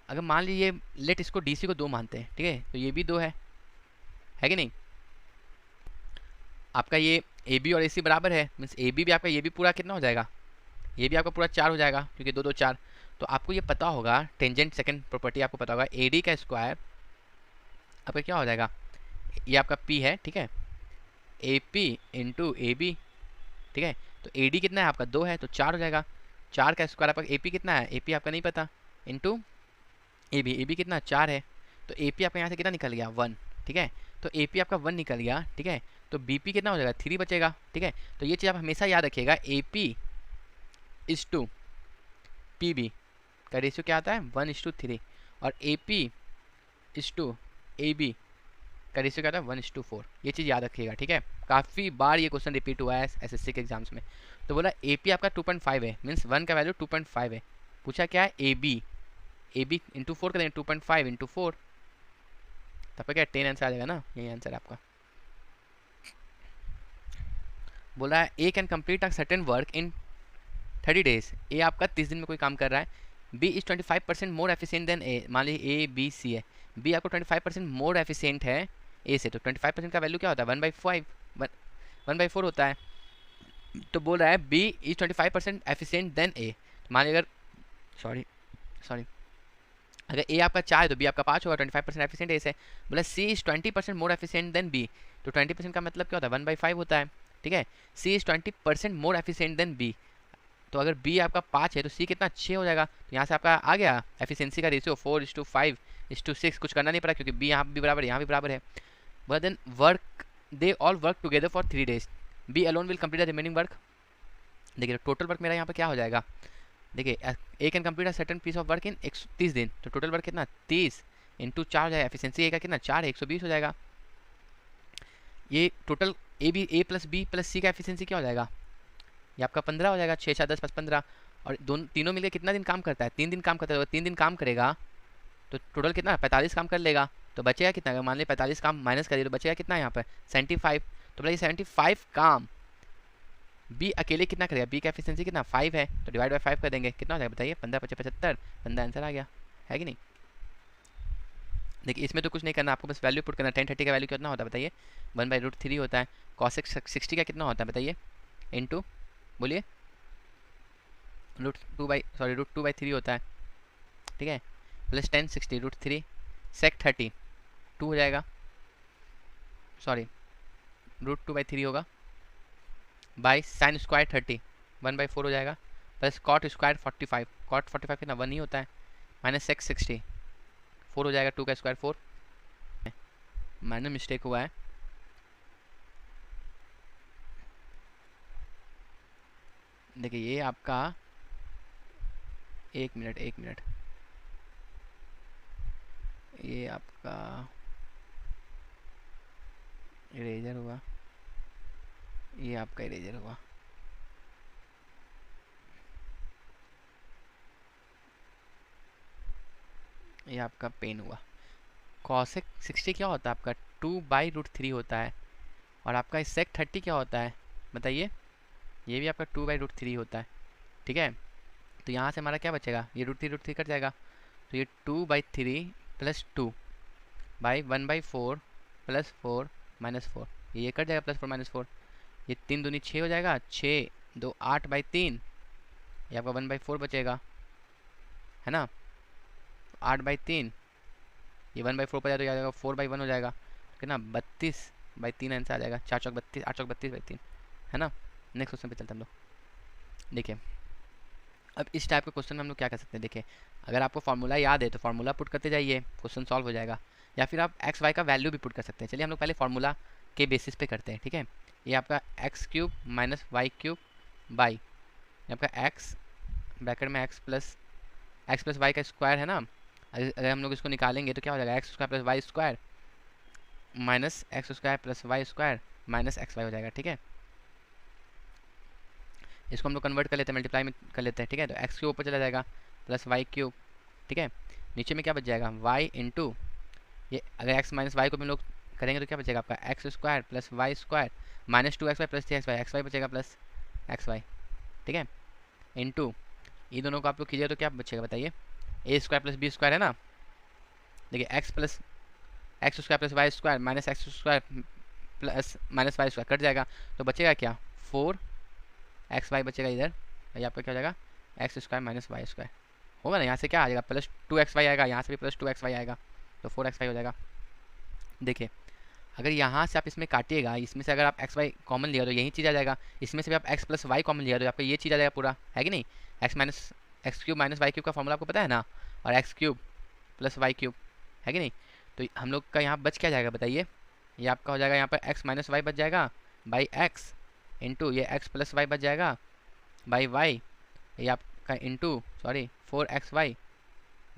अगर मान लीजिए लेट इसको डी सी को 2 मानते हैं, ठीक है, तो ये भी 2 है कि नहीं। आपका ये ए बी और ए सी बराबर है, मीन्स ए बी भी आपका ये भी पूरा कितना हो जाएगा, ये भी आपका पूरा 4 हो जाएगा, क्योंकि 2 2 4। तो आपको ये पता होगा टेंजेंट सेकंड प्रॉपर्टी आपको पता होगा, ए डी का स्क्वायर आपका क्या हो जाएगा, ये आपका पी है, ठीक है, A P into A B, ठीक है। तो ए डी कितना है आपका 2 है, तो 4 हो जाएगा, 4 का स्क्वायर आपका ए पी कितना है, ए पी आपका नहीं पता, इंटू ए बी कितना 4 है, तो ए पी आपका यहाँ से कितना निकल गया 1, ठीक है। तो ए पी आपका 1 निकल गया, ठीक है। तो बी पी कितना हो जाएगा 3 बचेगा, ठीक है। तो ये चीज़ आप हमेशा याद रखिएगा, A P is to P B का रेशियो क्या आता है 1:3, और A P is to A B का रेशियो क्या आता है 1:4। ये चीज़ याद रखिएगा, ठीक है। काफ़ी बार ये क्वेश्चन रिपीट हुआ है एसएससी के एग्जाम्स में। तो बोला ए पी आपका 2.5 है, मीन्स 1 का वैल्यू 2.5 है। पूछा क्या है ए बी इंटू 4 कर देंगे, 2.5 इंटू 4, तब क्या 10 आंसर आ जाएगा ना, यही आंसर आपका। बोला है A can complete a certain work in 30 days, A आपका 30 दिन में कोई काम कर रहा है। B is 25% more efficient than A, मान लीजिए ए बी सी है, बी आपको 25% मोर एफिशिएंट है ए से, तो 25% का वैल्यू क्या होता है 1/4 होता है। तो बोल रहा है B is 25% efficient than A, मान लीजिए अगर सॉरी अगर ए आपका 4 है तो बी आपका 5 होगा, 25% एफिशिएंट ए से। बोला C is 20% more efficient than B, तो 20% का मतलब क्या होता है, 1/5 होता है, ठीक है। C is 20% more efficient than B, तो अगर बी आपका 5 है तो सी कितना 6 हो जाएगा, तो यहाँ से आपका आ गया एफिशिएंसी का रेशियो 4:5:6, कुछ करना नहीं पड़ा क्योंकि बी यहाँ भी बराबर है, यहाँ भी बराबर है। But then work, they all work together for 3 days, B alone will complete the remaining work. देखिए टोटल वर्क मेरा यहाँ पर क्या हो जाएगा, देखिए A can complete a certain piece of work in 130 दिन, तो टोटल वर्क कितना 30 इंटू 4 हो जाएगा, एफिशिएंसी ए का कितना 4 है, 120 हो जाएगा। ये total A plus B plus C का एफिशिएंसी क्या हो जाएगा, ये आपका 15 हो जाएगा, 6 7 10 15, और दोनों तीनों मिलकर कितना दिन काम करता है, 3 दिन काम करता है, 3 दिन काम करेगा तो टोटल कितना 45 काम कर लेगा, तो बचेगा कितना, अगर मान ली 45 काम माइनस करिए तो बचेगा कितना यहाँ पर 75, तो बोला 75 काम बी अकेले कितना करेगा, बी का एफिशिएंसी कितना 5 है, तो डिवाइड बाय 5 कर देंगे, कितना हो जाएगा बताइए, 15 5 75, 15 आंसर आ गया, है कि नहीं। देखिए इसमें तो कुछ नहीं करना, आपको बस वैल्यू पुट करना, 1030 का वैल्यू कितना होता है बताइए, 1/√3 होता है, cosec 60 का कितना होता है बताइए, इंटू बोलिए √2/3 होता है, ठीक है, प्लस 1060 √3 sec 30 2 हो जाएगा, सॉरी √2/3 होगा, बाई साइन स्क्वायर 30 1/4 हो जाएगा, प्लस कॉट स्क्वायर 45, कॉट 45 कितना 1 ही होता है, माइनस सेक 60 4 हो जाएगा, 2 का स्क्वायर 4, माइनर मिस्टेक हुआ है, देखिए ये आपका एक मिनट ये आपका इरेजर हुआ, ये आपका इरेजर हुआ, ये आपका पेन हुआ। कॉसेक 60 क्या होता है आपका 2/√3 होता है, और आपका सेक 30 क्या होता है बताइए, ये भी आपका 2/√3 होता है, ठीक है। तो यहाँ से हमारा क्या बचेगा, ये √3 कट जाएगा, तो ये 2/3 प्लस 2 बाई 1/4 प्लस 4 माइनस 4, ये कट जाएगा प्लस 4 माइनस 4, ये 3 दूनी 6 हो जाएगा, 6 2 8/3, ये आपका 1/4 बचेगा, है ना, 8/3, ये 1/4 पर जाए तो आ जाएगा 4/1 हो जाएगा, कितना 32/3 आंसर आ जाएगा, 4 चौक 32, 8 चौक 32/3, है ना। नेक्स्ट क्वेश्चन पे चलते हैं हम लोग। देखिए अब इस टाइप के क्वेश्चन में हम लोग क्या कर सकते हैं, देखिए अगर आपको फार्मूला याद है तो फार्मूला पुट करते जाइए, क्वेश्चन सॉल्व हो जाएगा, या फिर आप एक्स वाई का वैल्यू भी पुट कर सकते हैं। चलिए हम लोग पहले फार्मूला के बेसिस पे करते हैं, ठीक है। ये आपका x³ माइनस y³ बाई आपका x ब्रैकेट में x प्लस y का स्क्वायर है ना, अगर हम लोग इसको निकालेंगे तो क्या हो जाएगा, x² plus y square minus x² plus y square minus xy हो जाएगा, ठीक है। इसको हम लोग कन्वर्ट कर लेते हैं, मल्टीप्लाई में कर लेते हैं, ठीक है। तो x के ऊपर चला जाएगा प्लस y³, ठीक है। नीचे में क्या बच जाएगा y इंटू ये, अगर x माइनस वाई को भी हम लोग करेंगे तो क्या बचेगा आपका x² plus y square minus 2xy plus 3xy, xy बचेगा प्लस xy, ठीक है, इंटू ये दोनों को आप लोग कीजिए तो क्या बचेगा बताइए, a² प्लस b² है ना, देखिए x plus x² plus y square minus x² plus minus y square cut जाएगा, तो बचेगा क्या 4xy बचेगा इधर, ये आपका क्या हो जाएगा x² माइनस y² होगा ना, यहाँ से क्या आ जाएगा प्लस 2xy आएगा, यहाँ से भी प्लस 2xy आएगा, तो 4xy हो जाएगा। देखिए अगर यहाँ से आप इसमें काटिएगा, इसमें से अगर आप xy कॉमन लिया तो यही चीज़ आ जाएगा, इसमें से भी आप x प्लस वाई कॉमन लिया तो आपका ये चीज़ आ जाएगा पूरा, है कि नहीं, x³ माइनस y³ का फॉर्मूला आपको पता है ना, और x³ प्लस y³ है कि नहीं। तो हम लोग का यहाँ बच क्या जाएगा बताइए, ये आपका हो जाएगा यहाँ पर x माइनस वाई बच जाएगा बाई x इंटू ये x प्लस वाई बच जाएगा बाई y, ये आपका into 4xy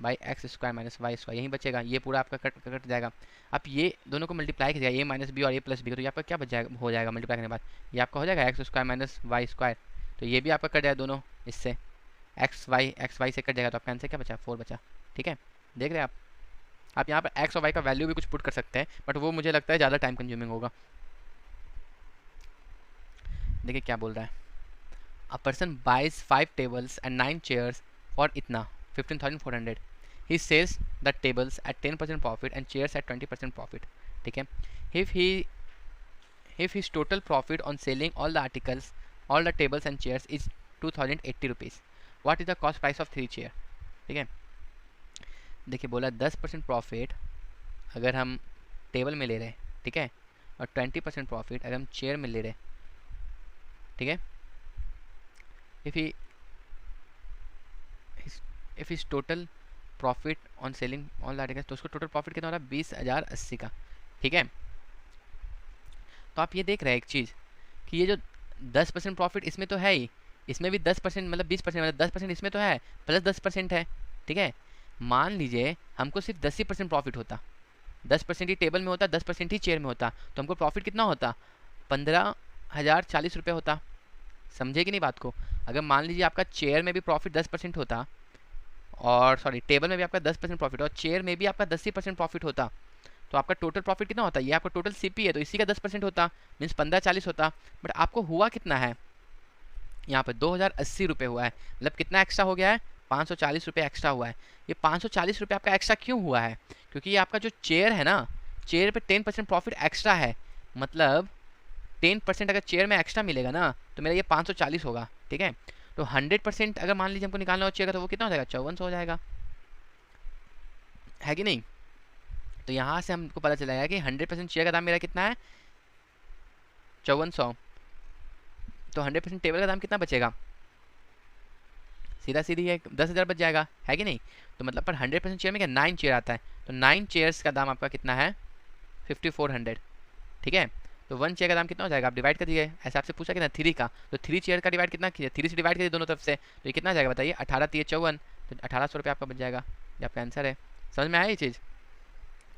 by x² minus y² यही बचेगा, ये पूरा आपका कट जाएगा। अब ये दोनों को मल्टीप्लाई कीजिएगा, a माइनस बी और a प्लस बी, तो ये आपका क्या बच जाएगा, हो जाएगा मल्टीप्लाई करने के बाद ये आपका हो जाएगा x² माइनस y², तो ये भी आपका कट जाएगा दोनों इससे, xy से कट जाएगा, तो आपका आंसर क्या बचा 4 बचा, ठीक है। देख रहे हैं आप यहाँ पर x और y का वैल्यू भी कुछ पुट कर सकते हैं, बट वो मुझे लगता है ज़्यादा टाइम कंज्यूमिंग होगा। देखिए क्या बोल रहा है, a person buys 5 tables and 9 chairs for इतना 15,400, he sells the tables at 10% profit and chairs at 20% profit, ठीक है। if his total profit on selling all the articles, all the tables and chairs is 2,080 rupees, what is the cost price of 3 chair, ठीक है। देखिए बोला 10% profit अगर हम table में ले रहे हैं, ठीक है, और 20% प्रॉफिट अगर हम चेयर में ले रहे हैं, ठीक है। If he if is total profit on selling all articles, तो उसको टोटल प्रॉफिट कितना हो रहा है 20,080 का, ठीक है। तो आप ये देख रहे हैं एक चीज़ कि ये जो 10% प्रॉफिट इसमें तो है ही, इसमें भी 10% मतलब 20% मतलब 10% इसमें तो है, प्लस 10% है, ठीक है। मान लीजिए हमको सिर्फ 10% प्रॉफिट होता, 10% ही टेबल में होता, 10% ही चेयर में होता, तो हमको प्रॉफिट कितना होता, 15,040 रुपये होता। समझे कि नहीं बात को? अगर मान लीजिए आपका चेयर में भी प्रॉफिट 10% होता, और सॉरी टेबल में भी आपका 10% प्रॉफिट और चेयर में भी आपका 10% प्रॉफिट होता, तो आपका टोटल प्रॉफिट कितना होता है? ये आपका टोटल सीपी है तो इसी का 10% होता, मीन्स 1540 होता। बट आपको हुआ कितना है यहाँ पे 2080 रुपये हुआ है, मतलब कितना एक्स्ट्रा हो गया है, 540 रुपये एक्स्ट्रा हुआ है। ये 540 रुपये आपका एक्स्ट्रा क्यों हुआ है? क्योंकि ये आपका जो चेयर है ना, चेयर पे 10% प्रॉफिट एक्स्ट्रा है, मतलब 10% अगर चेयर में एक्स्ट्रा मिलेगा ना तो मेरा ये 540 होगा, ठीक है। तो 100% अगर मान लीजिए हमको निकालना हो चेयर का तो वो कितना हो जाएगा, 5400 हो जाएगा, है कि नहीं। तो यहाँ से हमको पता चलेगा कि 100% शेयर का दाम मेरा कितना है, 5400। तो 100% टेबल का दाम कितना बचेगा, सीधा सीधी है 10,000 बच जाएगा, है कि नहीं। तो मतलब पर 100% शेयर में क्या 9 चेयर आता है, तो 9 चेयर्स का दाम आपका कितना है 5400, ठीक है। तो 1 चेयर का दाम कितना हो जाएगा, आप डिवाइड कर दिए, ऐसे आपसे पूछा कितना 3 का, तो 3 चेयर का डिवाइड कितना कीजिए, 3 से डिवाइड करिए दोनों तरफ से, तो ये कितना आ जाएगा बताइए, 18×3=54, तो 1800 रुपये आपका बच जाएगा। ये आपका आंसर है। समझ में आया ये चीज़?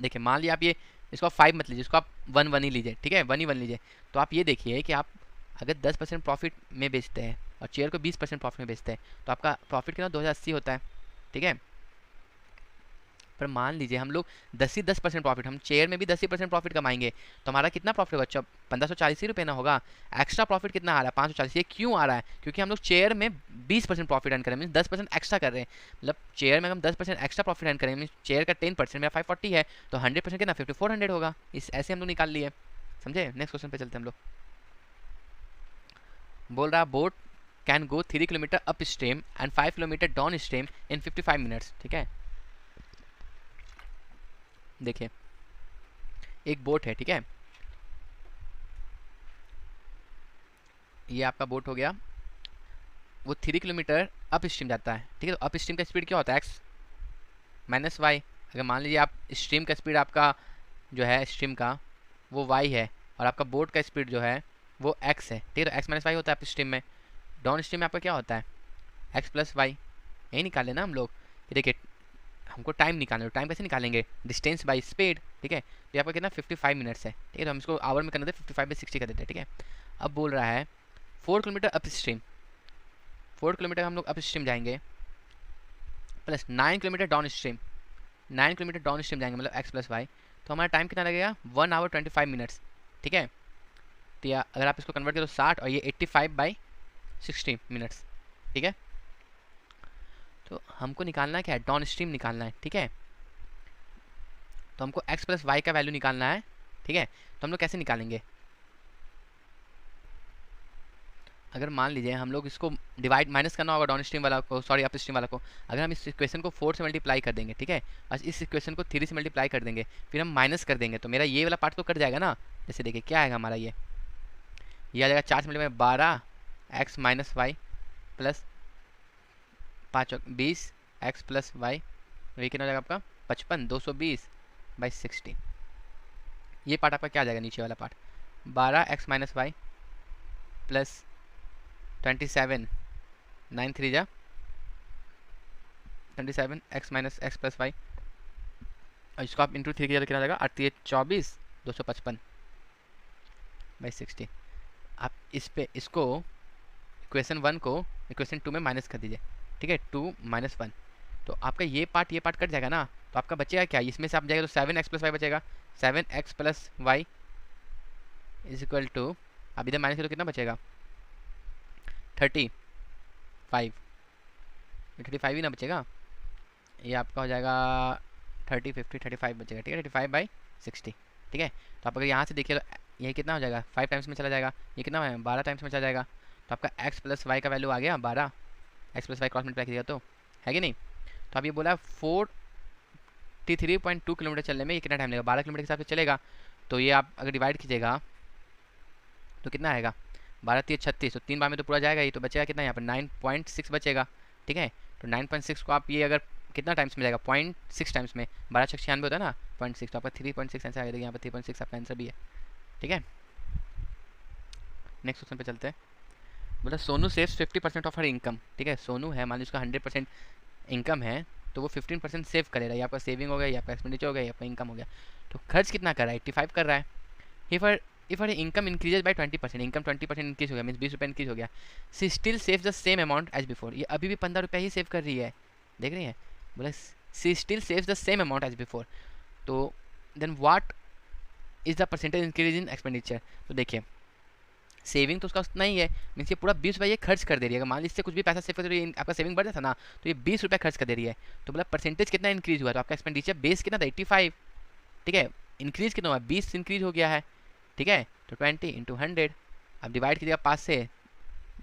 देखिए मान लीजिए आप ये, इसको आप 5 मत लीजिए, इसको आप 1 ही लीजिए, ठीक है, 1 लीजिए। तो आप ये देखिए कि आप अगर 10% प्रॉफिट में बेचते हैं और चेयर को 20% प्रॉफिट में बेचते हैं तो आपका प्रॉफिट कितना 2080 होता है, ठीक है। पर मान लीजिए हम लोग 10% प्रॉफिट, हम चेयर में भी 10% प्रॉफिट कमाएंगे तो हमारा कितना प्रॉफिट होगा, 1540 रुपये ना होगा। एक्स्ट्रा प्रॉफिट कितना आ रहा है 540, ये क्यों आ रहा है, क्योंकि हम लोग चेयर में 20% प्रॉफिट अर्न करें, मीन 10% एक्स्ट्रा कर रहे हैं, मतलब चेयर में हम 10% एक्स्ट्रा प्रॉफिट अर्न करें, मीन चेयर का 10% मेरा 540 है, तो 100% कितना 5400 होगा। इस ऐसे हम लोग निकाल लिए, समझे। नेक्स्ट क्वेश्चन पे चलते हैं हम लोग। बोल रहा boat can go 3 kilometre up stream and 5 kilometre down stream in 55 minutes, ठीक है। देखिए एक बोट है, ठीक है, ये आपका बोट हो गया, वो 3 किलोमीटर अप स्ट्रीम जाता है, ठीक है। तो अप स्ट्रीम का स्पीड क्या होता है, एक्स माइनस वाई। अगर मान लीजिए आप स्ट्रीम का स्पीड आपका जो है स्ट्रीम का वो वाई है और आपका बोट का स्पीड जो है वो एक्स है, ठीक है। तो एक्स माइनस वाई होता है अप स्ट्रीम में। डाउन स्ट्रीम में आपका क्या होता है, एक्स प्लस वाई। यही निकाले ना हम लोग कि देखिए हमको टाइम निकालना है, टाइम कैसे निकालेंगे, डिस्टेंस बाई स्पीड, ठीक है। तो ये आपका कितना 55 मिनट्स है, ठीक है। तो हम इसको आवर में करने देते 55/60 कर देते हैं, ठीक है। अब बोल रहा है 4 किलोमीटर अप स्ट्रीम, 4 किलोमीटर हम लोग अप स्ट्रीम जाएंगे plus 9 kilometre down stream, 9 kilometre down stream जाएंगे, मतलब एक्स प्लस वाई। तो हमारा टाइम कितना लगेगा 1 आवर 25 मिनट्स, ठीक है। तो या अगर आप इसको कन्वर्ट करो 60 और ये 85/60 मिनट्स, ठीक है। तो हमको निकालना है क्या है, डाउन स्ट्रीम निकालना है, ठीक है। तो हमको x प्लस वाई का वैल्यू निकालना है, ठीक है। तो हम लोग कैसे निकालेंगे, अगर मान लीजिए हम लोग इसको डिवाइड माइनस करना होगा डाउन स्ट्रीम वाला को, सॉरी अप स्ट्रीम वाला को। अगर हम इस इक्वेशन को 4 से मल्टीप्लाई कर देंगे, ठीक है, और इस इक्वेशन को 3 से मल्टीप्लाई कर देंगे, फिर हम माइनस कर देंगे तो मेरा ये वाला पार्ट तो कट जाएगा ना। जैसे देखिए क्या आएगा हमारा, ये आ जाएगा 4 से multiply 12 x minus y plus 5 20 x plus y, ये कितना हो जाएगा आपका 55 220/60। ये पार्ट आपका क्या आ जाएगा, नीचे वाला part 12 x minus y plus 27 9 3 जा 27 x minus x plus y, और इसको आप इंटू 3 किया तो कितना आ जाएगा 8 24 255/60। आप इस पे इसको इक्वेशन 1 को इक्वेशन 2 में माइनस कर दीजिए, ठीक है, 2 - 1। तो आपका ये पार्ट कट जाएगा ना, तो आपका बचेगा क्या, इसमें से आप जाएगा तो 7x प्लस वाई बचेगा, 7x plus y is equal to, आप इधर माइनस करो कितना बचेगा 35, 35 ही ना बचेगा, ये आपका हो जाएगा 30 50 35 बचेगा, ठीक है, 35/60, ठीक है। तो आप अगर यहाँ से देखिए तो ये कितना हो जाएगा 5 टाइम्स में चला जाएगा, ये कितना है 12 टाइम्स में चला जाएगा। तो आपका x प्लस वाई का वैल्यू आ गया 12, x plus y cross multiply कीजिएगा तो, है कि नहीं। तो अब ये बोला 4 83.2 किलोमीटर चलने में ये कितना टाइम लगेगा, 12 किलोमीटर के हिसाब से चलेगा। तो ये आप अगर डिवाइड कीजिएगा तो कितना आएगा, 12×3 = 36, तो 3 बार में तो पूरा जाएगा ही, तो बचेगा कितना यहाँ पर 9.6 बचेगा। ठीक है, तो 9.6 को आप ये अगर कितना टाइम्स में जाएगा, 0.6 टाइम्स में, 12×6 = 96 होता है ना, 0.6, तो आपका 3.6 आंसर आ गया। यहाँ पर 3.6 आपका आंसर भी है। ठीक है, नेक्स्ट क्वेश्चन पे चलते हैं। बोला Sonu saves 50% of her income. ठीक है, सोनू है, मान लीजिए उसका 100% इनकम है, तो वो 15% सेव करेगा। ये आपका सेविंग हो गया, या आपका एक्सपेंडिचर हो गया, या आपका इनकम हो गया। तो खर्च कितना कर रहा है, 85 कर रहा है। If her income increases by 20%, income 20% increase हो गया, मीन्स 20 रुपये इंक्रीज हो गया, she still save the same amount as before. ये अभी भी 15 रुपये ही सेव कर रही है, देख रही है। बोला she still saves the same amount as before, तो then what is the percentage increase in expenditure. तो देखिए सेविंग तो उसका उतना ही है, मीन्स ये पूरा 20 रुपये ये खर्च कर दे रही है। अगर मान लीजिए कुछ भी पैसा सेव कर रही है, आपका सेविंग बढ़ जाता ना, तो ये 20 रुपये खर्च कर दे रही है। तो बोला परसेंटेज कितना इंक्रीज हुआ, तो आपका एक्सपेंडिचर बेस कितना था 85। ठीक है, इंक्रीज कितना हुआ, 20 इंक्रीज हो गया है। ठीक है, तो 20 × 100 आप डिवाइड कीजिएगा 5 से,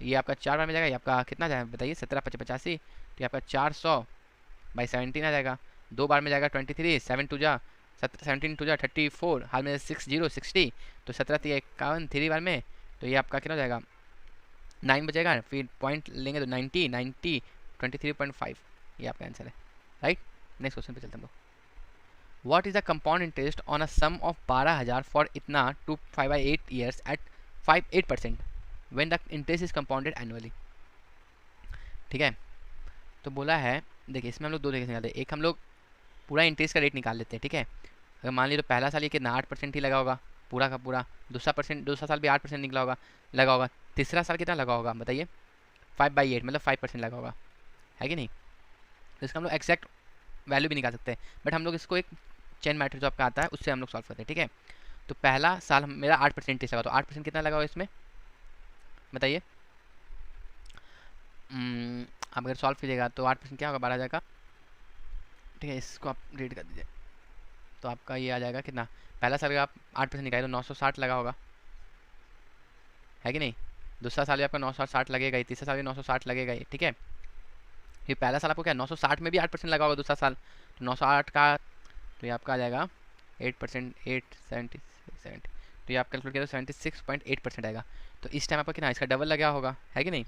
ये आपका 4 बार में जाएगा। ये आपका कितना जाएगा बताइए, 17×5 = 85, तो ये आपका 400/17 आ जाएगा। 2 बार में जाएगा 23, 7 2 जा 17 2 जा 34, हाल में 60, तो 17×3 = 51, 3 बार में, तो ये आपका कितना हो जाएगा 9 बचेगा। फिर पॉइंट लेंगे तो 90 23.5, ये आपका आंसर है। राइट, नेक्स्ट क्वेश्चन पे चलते हैं हम लोग। What is the compound interest on a sum of 12,000 for इतना two 5/8 years at 8% when the interest is compounded annually. ठीक है, तो बोला है, देखिए इसमें हम लोग दो तरीके से निकालते हैं। एक हम लोग पूरा इंटरेस्ट का रेट निकाल लेते हैं। ठीक है, अगर मान लीजिए तो पहला साल ये कितना 8% ही लगा होगा पूरा का पूरा, दूसरा साल भी 8% निकला होगा, तीसरा साल कितना लगा होगा बताइए, 5/8 मतलब 5% लगा होगा, है कि नहीं। तो इसका हम लोग एक्जैक्ट वैल्यू भी निकाल सकते हैं, बट हम लोग इसको एक चेन मैट्रिक्स जो आपका आता है उससे हम लोग सॉल्व करते हैं। ठीक है, तो पहला साल मेरा 8% इंटरेस्ट लगा, तो 8% कितना लगा होगा इसमें बताइए। आप अगर सॉल्व कीजिएगा तो 8% क्या होगा, 12,000 का। ठीक है, इसको आप रीड कर दीजिए, तो आपका ये आ जाएगा कितना, पहला साल का आप 8% निकाले तो 960 लगा होगा, है कि नहीं। दूसरा साल भी आपका 960 लगेगा ही, तीसरा साल भी 960 लगेगा ही। ठीक है, ये पहला साल आपको क्या 960 में भी 8% लगा होगा, दूसरा साल तो 908 का, तो ये आपका आ जाएगा 8%, 870, तो ये आप कैलकुलेट किया तो 76.8% आएगा। तो इस टाइम आपका कितना इसका डबल लगा होगा, है कि नहीं।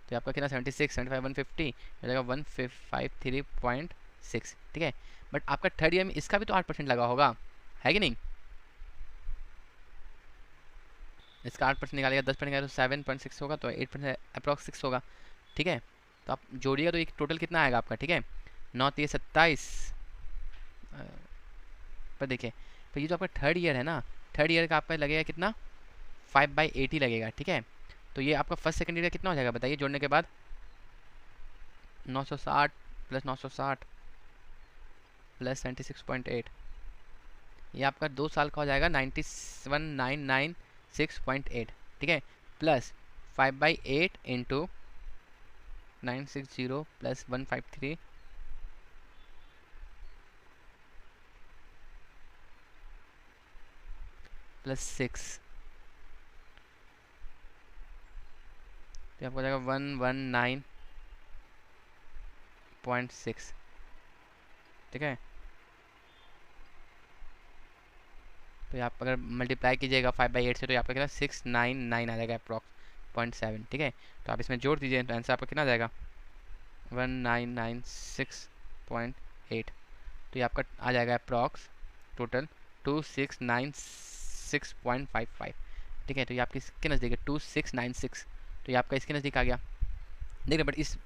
तो आपका कितना 76, 75, 150 हो जाएगा 153.6। ठीक है, बट आपका थर्ड ईयर में इसका भी तो 8% लगा होगा, है कि नहीं। इसका 8% निकालेगा, 10% निकालेगा तो 7.6 होगा, तो 8% अप्रॉक्स 6 होगा। ठीक है, तो आप जोड़िएगा तो एक टोटल कितना आएगा आपका। ठीक है, 9×3 = 27 पर देखिए, तो ये जो आपका थर्ड ईयर है ना, थर्ड ईयर का आपका लगेगा कितना 5/8 ही लगेगा। ठीक है, तो ये आपका फर्स्ट सेकंड ईयर कितना हो जाएगा बताइए जोड़ने के बाद, 960 + 960 + 76.8, ये आपका 2 साल का हो जाएगा 91,996.8। ठीक है, प्लस 5/8 × 960 + 153 + 6, तो आपको हो जाएगा 119.6। ठीक है, तो आप अगर मल्टीप्लाई कीजिएगा 5/8 से, तो आपका कितना 699 आ जाएगा अप्रॉक्स 0.7। ठीक है, तो आप इसमें जोड़ दीजिए तो आंसर आपका कितना आ जाएगा 1996.8, तो ये आपका आ जाएगा अप्रॉक्स टोटल 2696.55। ठीक है, तो ये आपकी इसके नज़दीक है 2696, तो ये आपका इसके नज़दीक आ गया। देखिए बट इस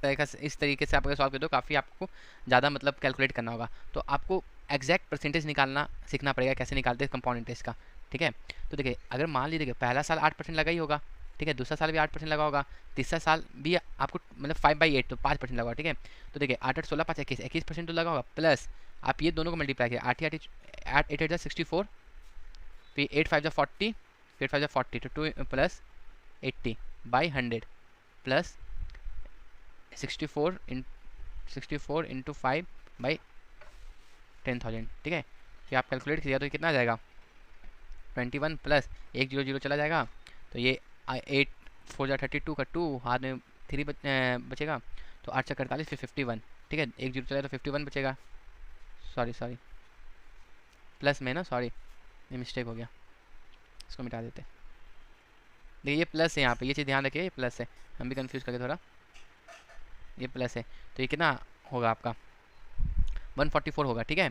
तरीके से आप अगर सॉल्व कर दो काफ़ी आपको ज़्यादा मतलब कैलकुलेट करना होगा, तो आपको एग्जैक्ट परसेंटेज निकालना सीखना पड़ेगा, कैसे निकालते हैं कंपाउंड इंटरेस्ट का। ठीक है, तो देखिए अगर मान लीजिए पहला साल 8% लगा ही होगा, ठीक है, दूसरा साल भी 8% लगा होगा, तीसरा साल भी आपको मतलब 5/8 तो 5% लगा होगा। ठीक है, तो देखिए 8 8 16 5 21% तो लगा होगा, प्लस आप ये दोनों को मल्टीप्लाई किया 8 8 8 64, फिर 8 5 40, फिर 5 40 तो 2 प्लस 80/100 प्लस 64 × 5/10,000। ठीक है, तो आप कैलकुलेट किया तो कितना आ जाएगा 21 प्लस 100 चला जाएगा, तो ये 8 4 जा 32 का 2 हाथ में 3 बचेगा, तो 8 से 48 फिर 51। ठीक है, 1 0 चला तो 51 बचेगा, सॉरी प्लस में ना, सॉरी ये मिस्टेक हो गया, इसको मिटा देते। देखिए ये प्लस है यहाँ पे, ये चीज़ ध्यान रखिए, ये प्लस है, हम भी कंफ्यूज करके थोड़ा, ये प्लस है। तो ये कितना होगा आपका 144 होगा, ठीक है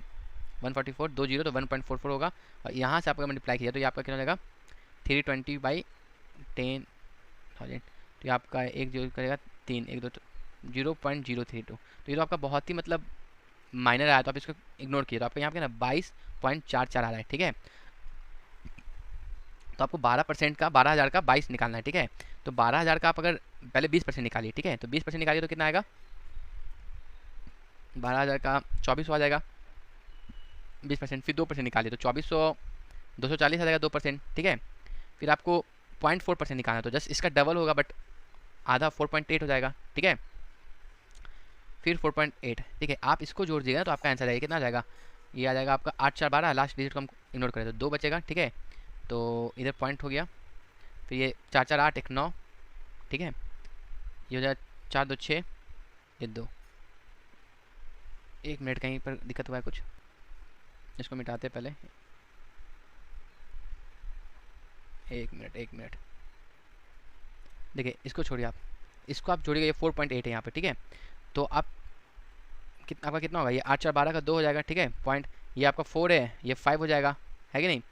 144, 2 जीरो तो 1.44 होगा। और यहाँ से आपका मल्टीप्लाई किया तो ये आपका कितना हो जाएगा 320/10,000। तो ये आपका एक जो करेगा 3 1 2 0.032। तो ये तो आपका बहुत ही मतलब माइनर आया, तो आप इसको इग्नोर किए, तो आपका यहाँ पे ना 22.44 आ रहा है, ठीक है। तो आपको 12% का 12,000 का 22 निकालना है, ठीक है। तो 12,000 का आप अगर पहले 20% निकालिए, ठीक है, तो 20% निकालिए तो कितना आएगा 12,000 का 2400 आ जाएगा 20%, फिर 2% निकालिए तो 2400 240 आ जाएगा 2%, ठीक है। फिर आपको 0.4% निकालना है, तो जस्ट इसका डबल होगा बट आधा 4.8 हो जाएगा, ठीक है। फिर 4.8, ठीक है, आप इसको जोड़ दीजिएगा तो आपका आंसर आएगा कितना आ जाएगा, ये आ जाएगा आपका 8 4 12, लास्ट डिजिट को हम इग्नोर करें तो 2 बचेगा, ठीक है। तो इधर पॉइंट हो गया, फिर ये 4 4 8 1 9, ठीक है, ये हो जाएगा 4 2 6, ये 2। 1 मिनट कहीं पर दिक्कत हुआ है कुछ, इसको मिटाते पहले, 1 मिनट 1 मिनट। देखिए इसको छोड़िए आप, इसको आप जोड़िएगा, ये 4.8 है यहाँ पे, ठीक है। तो आप आपका कितना होगा, ये 8 4 12 का 2 हो जाएगा, ठीक है पॉइंट, ये आपका 4 है, ये 5 हो जाएगा, है कि नहीं।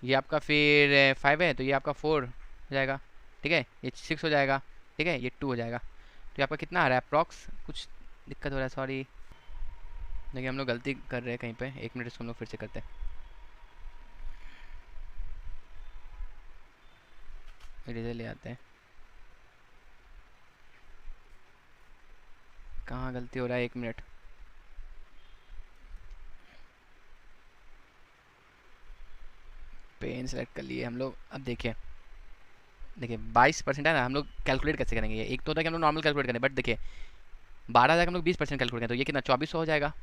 ये आपका फिर 5 है तो ये आपका 4 हो जाएगा, ठीक है, ये 6 हो जाएगा, ठीक है, ये 2 हो जाएगा। तो ये आपका कितना आ रहा है अप्रॉक्स, कुछ दिक्कत हो रहा है सॉरी। देखिए हम लोग गलती कर रहे हैं कहीं पे, 1 मिनट इसको हम लोग फिर से करते हैं, इरेजर ले आते हैं, कहाँ गलती हो रहा है, 1 मिनट। पेन सेलेक्ट कर लिए हम लोग। अब देखिए 22% है ना, हम लोग कैलकुलेट कैसे करेंगे, ये एक तो होता है कि हम लोग नॉर्मल कैलकुलेट करें, बट देखिए 12,000 हम लोग 20% कैलकुलेट करें तो ये कितना 2400 हो जाएगा,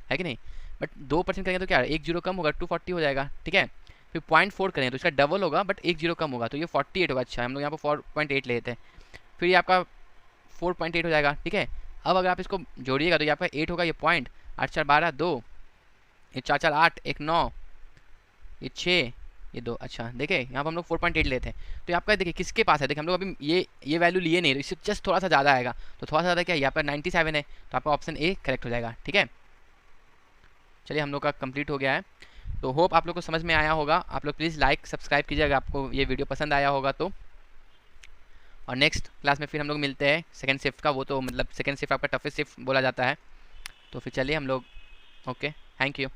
है कि नहीं। बट 2% करेंगे तो क्या है, एक जीरो कम होगा 240 हो जाएगा, ठीक है। फिर 0.4 करेंगे तो इसका डबल होगा बट एक जीरो कम होगा तो ये 48 होगा। अच्छा हम लोग यहाँ पर 4.8 लेते हैं, फिर ये आपका 4.8 हो जाएगा, ठीक है। अब अगर आप इसको जोड़िएगा तो ये आपका 8 होगा, ये पॉइंट 8 4 12 2, ये 4 4 8 1 9, ये 6, ये 2। अच्छा देखिए यहाँ पर हम लोग 4.8 लेते हैं तो ये आपका देखिए किसके पास है, देखिए हम लोग अभी ये वैल्यू लिए नहीं, तो इससे जस्ट थोड़ा सा ज़्यादा आएगा, तो थोड़ा सा ज़्यादा क्या यहाँ पर 97 है, तो आपका ऑप्शन ए करेक्ट हो जाएगा, ठीक है। चलिए हम लोग का कंप्लीट हो गया है, तो होप आप लोग को समझ में आया होगा। आप लोग प्लीज़ लाइक सब्सक्राइब कीजिए अगर आपको ये वीडियो पसंद आया होगा तो। और नेक्स्ट क्लास में फिर हम लोग मिलते हैं सेकंड शिफ्ट का, वो तो मतलब सेकंड शिफ्ट आपका टफेस्ट शिफ्ट बोला जाता है। तो फिर चलिए हम लोग, ओके थैंक यू।